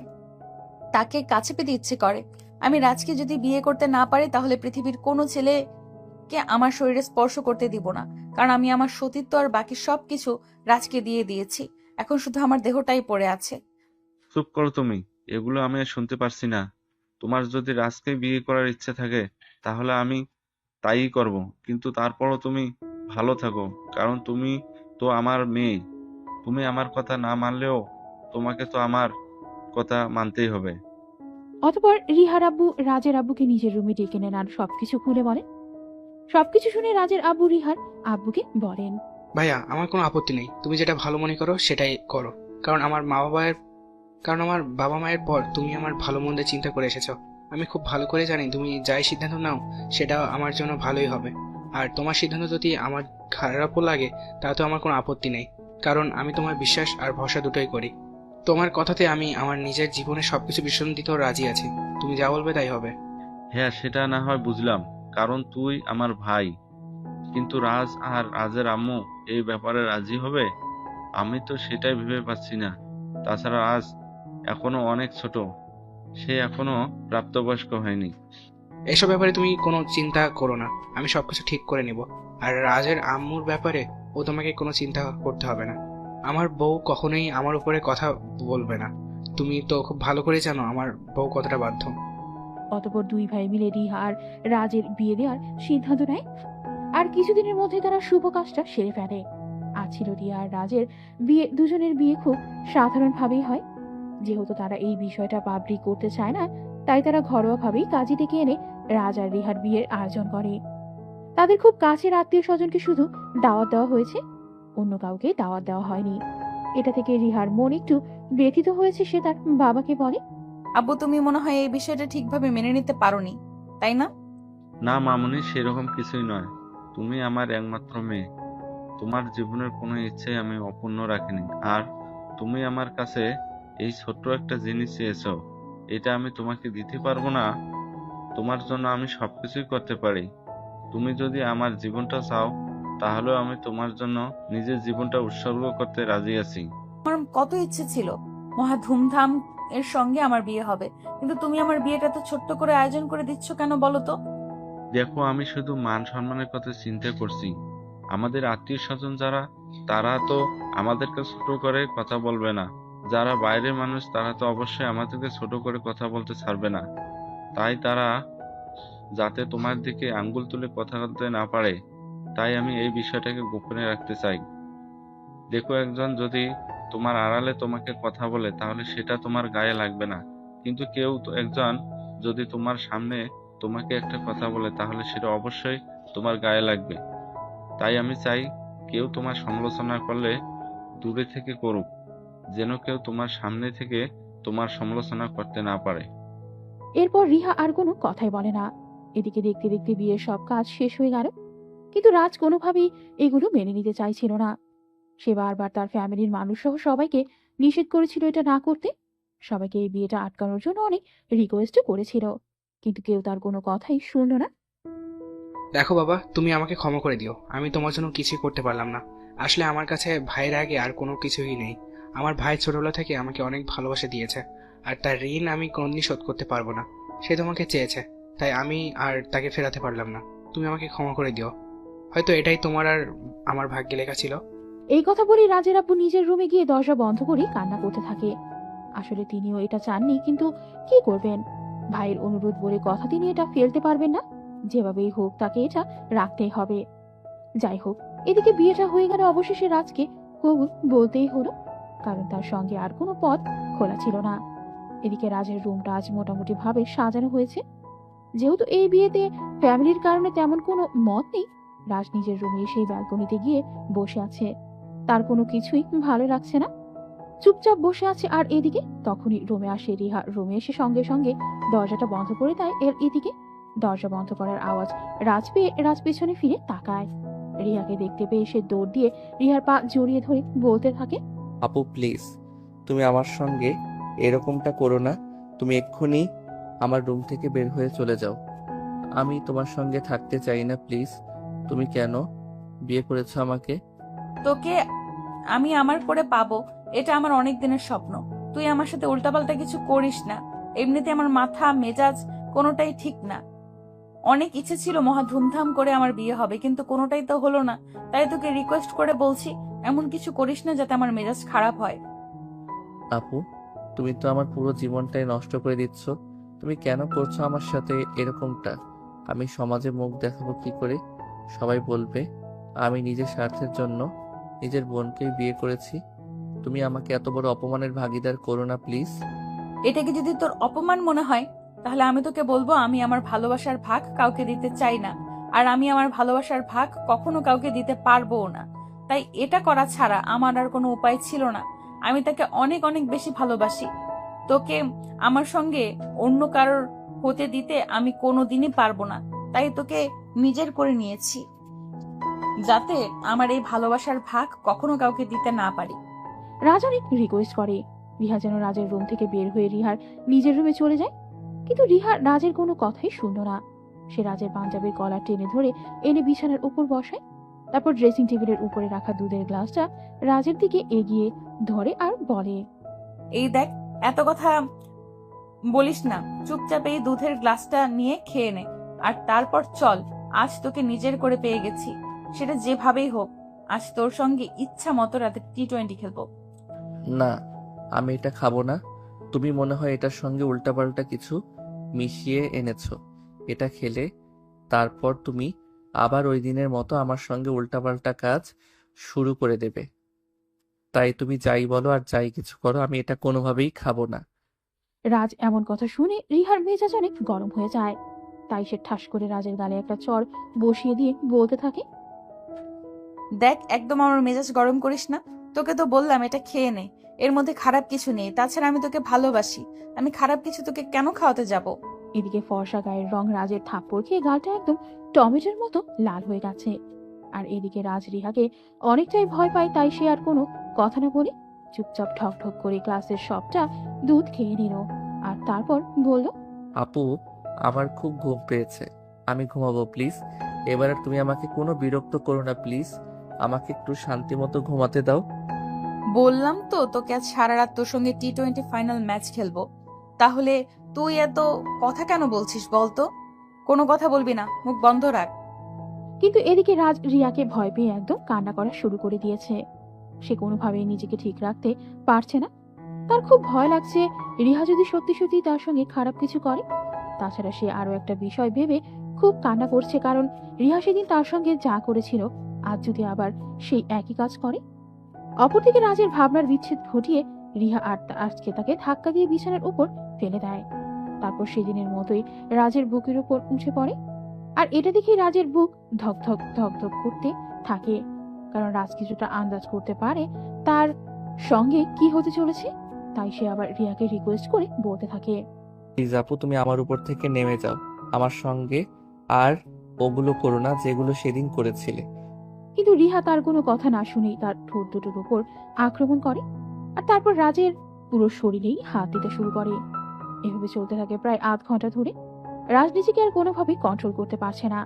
তাকে কাছে পেতে ইচ্ছে করে। আমি রাজকে যদি বিয়ে করতে না পারি তাহলে পৃথিবীর কোনো ছেলেকে আমার শরীরে স্পর্শ করতে দিব না, কারণ আমি আমার সতীত্ব আর বাকি সবকিছু রাজকে দিয়ে দিয়েছি। এখন শুধু আমার দেহটাই পড়ে আছে। চুপ করো তুমি, এগুলো আমি আর শুনতে পারছি না। তোমার যদি রাজকে বিয়ে করার ইচ্ছে থাকে তাহলে আমি তাই করব, কিন্তু তারপরও তুমি ভালো থাকো, কারণ তুমি তো আমার মেয়ে। তুমি আমার কথা না মানলেও তোমাকে তো আমার কথা মানতেই হবে। অতঃপর রিহার আব্বু রাজের আব্বুকে নিজের রুমে ডেকে নেন আর সবকিছু খুলে বলেন। সবকিছু শুনে রাজের আব্বু রিহার আব্বুকে বলেন, ভাইয়া, আমার কোনো আপত্তি নেই, তুমি যেটা ভালো মনে করো সেটাই করো। কারণ আমার বাবা মায়ের পর তুমি আমার ভালো মন্দের চিন্তা করে এসেছো। আমি খুব ভালো করে জানি তুমি যাই সিদ্ধান্ত নাও সেটা আমার জন্য ভালোই হবে। আর তোমার সিদ্ধান্ত যদি আমার খারাপও লাগে তাতেও আমার কোনো আপত্তি নেই, কারণ আমি তোমার বিশ্বাস আর ভরসা দুটোই করি। তোমার কথাতে আমি আমার নিজের জীবনে সবকিছু বিসর্জন দিতেও রাজি আছি। তুমি যা বলবে তাই হবে। হ্যাঁ, সেটা না হয় বুঝলাম, কারণ তুই আমার ভাই। কিন্তু রাজ আর রাজের আম্মু এই ব্যাপারে রাজি হবে? আমি তো সেটাই ভেবে পাচ্ছি না। তাছাড়া রাজ এখনো অনেক ছোট, সে এখনো প্রাপ্তবয়স্ক হয়নি। এসব ব্যাপারে তুমি কোনো চিন্তা করো না, আমি সবকিছু ঠিক করে নিব। আর রাজের আম্মুর ব্যাপারে ও তোমাকে কোনো চিন্তা করতে হবে না। আমার বউ কখনোই আমার উপরে কথা বলবে না। তুমি তো খুব ভালো করে জানো আমার বউ কতটা বাধ্য। অতঃপর দুই ভাই মিলে রিহা আর রাজের বিয়ে দেওয়ার সিদ্ধান্ত নেয়। আর কিছুদিনের মধ্যে তারা শুভ কাজটা সেরে ফেলে। আজ ছিল রিয়া আর রাজের বিয়ে। দুজনের বিয়ে খুব সাধারণভাবেই হয়। যেহেতু তারা এই বিষয়টা পাবলিক করতে চায় না, তাই তারা ঘরোয়াভাবেই কাজী ডেকে এনে রাজ আর রিহার বিয়ের আয়োজন করে। তাদের খুব কাছের আত্মীয় স্বজনকে শুধু দাওয়াত দেওয়া হয়েছে, অন্য কাউকে দাওয়াত দেওয়া হয়নি। এটা থেকে রিহার মন একটু ব্যথিত হয়েছে। সে তার বাবাকে বলে, আব্বু, তুমি মনে হয় এই বিষয়টা ঠিকভাবে মেনে নিতে পারোনি, তাই না? না মামুনি, সেরকম কিছুই নয়। তুমি আমার একমাত্র মেয়ে। তোমার জীবনের কোনো ইচ্ছে আমি অপূর্ণ রাখিনি। আর তুমি আমার কাছে এই ছোট্ট একটা জিনিস চেয়েছো, এটা আমি তোমাকে দিতে পারবো না? তোমার জন্য আমি সবকিছুই করতে পারি। তুমি যদি আমার জীবনটা চাও তাহলে আমি তোমার জন্য নিজের জীবনটা উৎসর্গ করতে রাজি আছি। আমার কত ইচ্ছে ছিল মহা ধুমধাম এর সঙ্গে আমার বিয়ে হবে, কিন্তু তুমি আমার বিয়েটা তো ছোট্ট করে আয়োজন করে দিচ্ছ কেন বলো তো? দেখো, আমি শুধু মান সম্মানের কথা চিন্তা করছি। আমাদের আত্মীয় স্বজন যারা, তারা তো আমাদেরকে ছোট করে কথা বলবে না। যারা বাইরের মানুষ তারা তো অবশ্যই আমাদেরকে ছোট করে কথা বলতে ছাড়বে না। তাই তারা যাতে তোমার দিকে আঙ্গুল তুলে কথা বলতে না পারে, তাই আমি এই বিষয়টাকে গোপনে রাখতে চাই। দেখো, একজন যদি তোমার আড়ালে তোমাকে কথা বলে তাহলে সেটা তোমার গায়ে লাগবে না, কিন্তু কেউ তো একজন যদি তোমার সামনে তোমাকে একটা কথা বলে তাহলে সেটা অবশ্যই তোমার গায়ে লাগবে। তাই আমি চাই কেউ তোমার সমালোচনা করলে দূরে থেকে করুক, যেন কেউ তোমার সামনে থেকে তোমার সমালোচনা করতে না পারে। এরপর রিহা আর কোনো কথাই বলে না। এদিকে দেখতে দেখতে বিয়ের সব কাজ শেষ হয়ে গেল, কিন্তু রাজ কোনোভাবেই এগুলো মেনে নিতে চাইছিল না। সে বারবার তার ফ্যামিলির মানুষ সহ সবাইকে নিষেধ করেছিল এটা না করতে। সবাইকে এই বিয়েটা আটকানোর জন্য অনেক রিকোয়েস্টও করেছিল, কিন্তু কেউ তার কোনো কথাই শুনল না। দেখো বাবা, তুমি আমাকে ক্ষমা করে দিও, আমি তোমার জন্য কিছুই করতে পারলাম না। আসলে আমার কাছে ভাইয়ের আগে আর কোনো কিছুই নেই। আমার ভাই ছোটবেলা থেকে আমাকে অনেক ভালোবাসা দিয়েছে, আর তার ঋণ আমি কোনোদিনই শোধ করতে পারবো না। সে তোমাকে চেয়েছে, তাই আমি আর তাকে ফেরাতে পারলাম না। তুমি আমাকে ক্ষমা করে দিও। হয়তো এটাই তোমার আর আমার ভাগ্যে লেখা ছিল। এই কথা বলে রাজের আব্বু নিজের রুমে গিয়ে দরজা বন্ধ করে কান্না করতে থাকে। আসলে তিনিও এটা চাননি, কিন্তু কি করবেন? ভাইয়ের অনুরোধ বলে কথা তিনি এটা ফেলতে পারবেন না। যেভাবেই হোক তাকে এটা রাখতেই হবে। যাই হোক, এদিকে বিয়েটা হয়ে গেলে অবশেষে রাজকে কবুল বলতেই হলো, কারণ তার সঙ্গে আর কোনো পথ খোলা ছিল না। এদিকে রাজের রুমটা আজ মোটামুটি ভাবে সাজানো হয়েছে। যেহেতু এই বিয়েতে ফ্যামিলির কারণে তেমন কোনো মত নেই, রাজ নিজের রুমে সেই ব্যালকনিতে গিয়ে বসে আছে। তার কোনো কিছুই ভালো লাগছে না, চুপচাপ বসে আছে। আর এদিকে তখনই রুমে আসে রিহা। রুমে এসে সঙ্গে সঙ্গে দরজাটা বন্ধ করে দেয়। এর এদিকে দরজা বন্ধ করার আওয়াজ রাজ পেয়ে রাজ পেছনে ফিরে তাকায়। রিহাকে দেখতে পেয়ে সে দৌড় দিয়ে রিহার পা জড়িয়ে ধরে বলতে থাকে, আপু প্লিজ, তুমি আমার সঙ্গে এরকমটা করো না। তুমি এক্ষুনি আমার রুম থেকে বের হয়ে চলে যাও। আমি তোমার সঙ্গে থাকতে চাই না প্লিজ। তুমি কেন বিয়ে করেছো আমাকে? তোকে আমি আমার করে পাবো, এটা আমার অনেক দিনের স্বপ্ন। তুই আমার সাথে উল্টাপাল্টা কিছু করিস না। এমনিতে আমার মাথা মেজাজ কোনোটাই ঠিক না। অনেক ইচ্ছে ছিল মহা ধুমধাম করে আমার বিয়ে হবে, কিন্তু কোনোটাই তো হলো না। তাই তোকে রিকোয়েস্ট করে বলছি, এমন কিছু করিস না যাতে আমার মেজাজ খারাপ হয়। আপু, তুমি তো আমার পুরো জীবনটাই নষ্ট করে দিচ্ছ। তুমি কেন করছো আমার সাথে এরকমটা? আমি সমাজে মুখ দেখাবো কি করে? সবাই বলবে আমি নিজের স্বার্থের জন্য নিজের বোনকেই বিয়ে করেছি। তুমি আমাকে এত বড় অপমানের ভাগিদার করো না প্লিজ। এটাকে যদি তোর অপমান মনে হয়, তাহলে আমি তোকে বলবো আমি আমার ভালোবাসার ভাগ কাউকে দিতে চাই না, আর আমি আমার ভালোবাসার ভাগ কখনো কাউকে দিতে পারবো না। তাই এটা করা ছাড়া আমার আর কোনো উপায় ছিল না। আমি তাকে অনেক অনেক বেশি ভালোবাসি। তোকে আমার সঙ্গে অন্য কারোর হতে দিতে আমি কোনোদিনই পারবো না। তাই তোকে নিজের করে নিয়েছি, যাতে আমার এই ভালোবাসার ভাগ কখনো কাউকে দিতে না পারি। রাজ অনেক রিকোয়েস্ট করে রিহা যেন রাজের রুম থেকে বের হয়ে রিহার নিজের রুমে চলে যায়, কিন্তু রিহা রাজের কোনো কথাই শুনল না। সে রাজের পাঞ্জাবির কলার টেনে ধরে এনে বিছানার উপর বসায়। তারপর ড্রেসিং টেবিলের উপরে রাখা দুধের গ্লাসটা রাজের দিকে এগিয়ে ধরে আর বলে, এই দেখ, এত কথা বলিস না, চুপচাপ এই দুধের গ্লাসটা নিয়ে খেয়ে নে। আর তারপর চল, আজ তোকে নিজের করে পেয়ে গেছি। সেটা যেভাবেই হোক, আজ তোর সঙ্গে ইচ্ছা মতো রাতে T20 খেলবো। না, আমি এটা খাবো না। তুমি মনে হয় এটার সঙ্গে উল্টাপাল্টা কিছু মিশিয়ে এনেছো। এটা খেলে তারপর তুমি আবার ওই দিনের মতো আমার সঙ্গে উল্টাপাল্টা কাজ শুরু করে দেবে। তাই তুমি যাই বলো আর যাই কিছু করো, আমি এটা কোনোভাবেই খাবো না। রাজ এমন কথা শুনে রিহার মেজাজ অনেক গরম হয়ে যায়। তাই সে ঠাস করে রাজের গালে একটা চড় বসিয়ে দিয়ে বলতে থাকে, দেখ, একদম আমার মেজাজ গরম করিস না। তোকে তো বললাম এটা খেয়ে নে, এর মধ্যে খারাপ কিছু নেই। তাছাড়া আমি তোকে ভালোবাসি, আমি খারাপ কিছু তোকে কেন খাওয়াতে যাব? এদিকে ফর্সা গায়ের রং রাজের থাপ্পড় খেয়ে গালটা একদম টমেটোর মতো লাল হয়ে গেছে। আর এদিকে রাজ রিহাকে অনেকটাই ভয় পায়, তাই সে আর কোনো কথা না বলে চুপচাপ ঠক ঠক করে গ্লাসের সবটা দুধ খেয়ে নিল। আর তারপর বলল, আপু, আমার খুব ঘুম পেয়েছে, আমি ঘুমাবো প্লিজ। এবার আর তুমি আমাকে কোনো বিরক্ত করো না প্লিজ। আমাকে একটু শান্তি মতো ঘুমাতে দাও। বললাম তো তোকে আজ সারা রাত তোর সঙ্গে T20 ফাইনাল ম্যাচ খেলবো। তাহলে তুই এত কথা কেন বলছিস বলতো? কোনো কথা বলবি না, মুখ বন্ধ রাখ। কিন্তু এদিকে রাজ রিয়াকে ভয় পেয়ে একদম কান্না করা শুরু করে দিয়েছে। সে কোনোভাবেই নিজেকে ঠিক রাখতে পারছে না। তার খুব ভয় লাগছে রিহা যদি সত্যি সত্যি তার সঙ্গে খারাপ কিছু করে। তাছাড়া সে আরো একটা বিষয় ভেবে খুব কান্না করছে, কারণ রিহা সেদিন তার সঙ্গে যা করেছিল আজ যদি আবার সেই একই কাজ করে। অপরদিকে রাজের ভাবনার বিচ্ছেদ ঘটিয়ে রিহা আর আজকে তাকে ধাক্কা দিয়ে বিছানার উপর ফেলে দেয়। তারপর সেদিনের মতোই রাজের বুকের উপর উঠে পড়ে। আর এটা দেখে রাজের বুক ধক ধক ধক ধক করতে থাকে, কারণ রাজ কিছুটা আন্দাজ করতে পারে তার সঙ্গে কি হতে চলেছে। তাই সে আবার রিয়াকে রিকোয়েস্ট করে বলতে থাকে, প্লিজ আপু, তুমি আমার উপর থেকে নেমে যাও। আমার সঙ্গে আর ওগুলো করো না যেগুলো সেদিন করেছিলে। কিন্তু রিহা তার কোনো কথা না শুনেই তার ঠোঁট দুটোর উপর আক্রমণ করে। আর তারপর রাজের পুরো শরীরেই হাত দিতে শুরু করে। এভাবে চলতে থাকে প্রায় আধ ঘন্টা ধরে। রাজ নিজেকে আর কোনোভাবে কন্ট্রোল করতে পারছে না।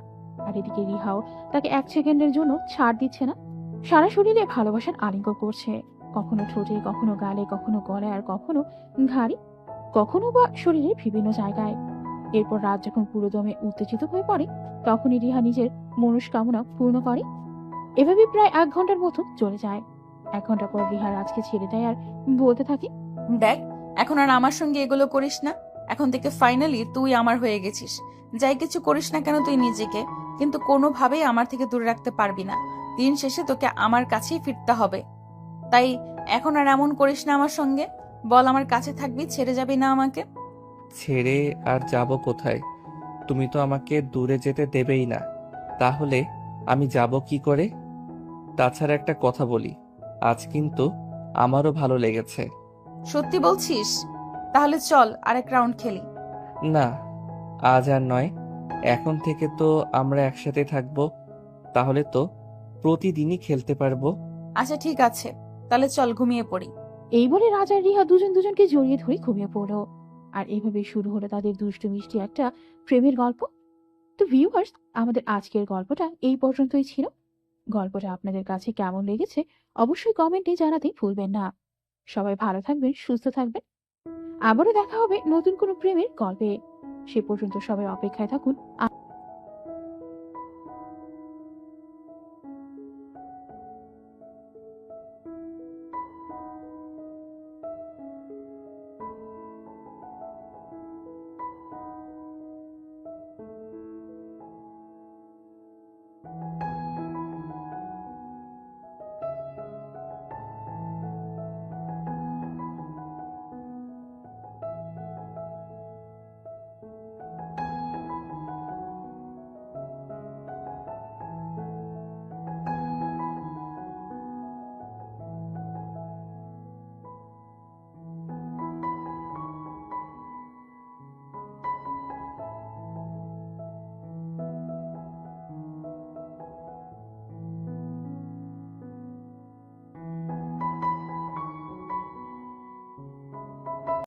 আর এদিকে রিহাও তাকে এক সেকেন্ডের জন্য ছাড় দিচ্ছে না। সারা শরীরে ভালোবাসার আলিঙ্গন করছে, কখনো ঠোঁটে, কখনো গালে, কখনো গলায়, আর কখনো ঘাড়ে, কখনো বা শরীরের বিভিন্ন জায়গায়। এরপর রাজ যখন পুরোদমে উত্তেজিত হয়ে পড়ে, তখনই রিহা নিজের মনস্কামনা পূর্ণ করে। এভাবে প্রায় 1 ঘন্টার মতো চলে যায়। 1 ঘন্টা পর রিহা রাজকে ছেড়ে দেয় আর বলতে থাকে, দেখ, এখন আর আমার সঙ্গে এগুলো করিস না। এখন থেকে ফাইনালি তুই আমার হয়ে গেছিস। যাই কিছু করিস না কেন তুই নিজেকে, কিন্তু কোনোভাবেই আমার থেকে দূরে রাখতে পারবি না। দিন শেষে তোকে আমার কাছেই ফিরতে হবে। তাই এখন আর এমন করিস না আমার সঙ্গে। বল, আমার কাছে থাকবি, ছেড়ে যাবি না আমাকে? ছেড়ে আর যাব কোথায়? তুমি তো আমাকে দূরে যেতে দেবেই না, তাহলে আমি যাব কি করে? তাছাড়া একটা কথা বলি, আজ কিন্তু আমারও ভালো লেগেছে। সত্যি বলছিস? তাহলে চল আরেক রাউন্ড খেলি। না, আজ আর নয়, এখন থেকে তো আমরা একসাথে থাকবো, তাহলে তো প্রতিদিনই খেলতে পারবো। আচ্ছা ঠিক আছে, তাহলে চল ঘুমিয়ে পড়ি। এই বলে রাজ আর রিহা দুজন দুজনকে জড়িয়ে ধরে ঘুমিয়ে পড়লো। আর এইভাবে শুরু হলো তাদের দুষ্টু মিষ্টি একটা প্রেমের গল্প। তো ভিউয়ার্স, আমাদের আজকের গল্পটা এই পর্যন্তই ছিল। গল্পটা আপনাদের কাছে কেমন লেগেছে অবশ্যই কমেন্টে জানাতে ভুলবেন না। সবাই ভালো থাকবেন, সুস্থ থাকবেন। আবারও দেখা হবে নতুন কোনো প্রেমের গল্পে। সে পর্যন্ত সবাই অপেক্ষায় থাকুন।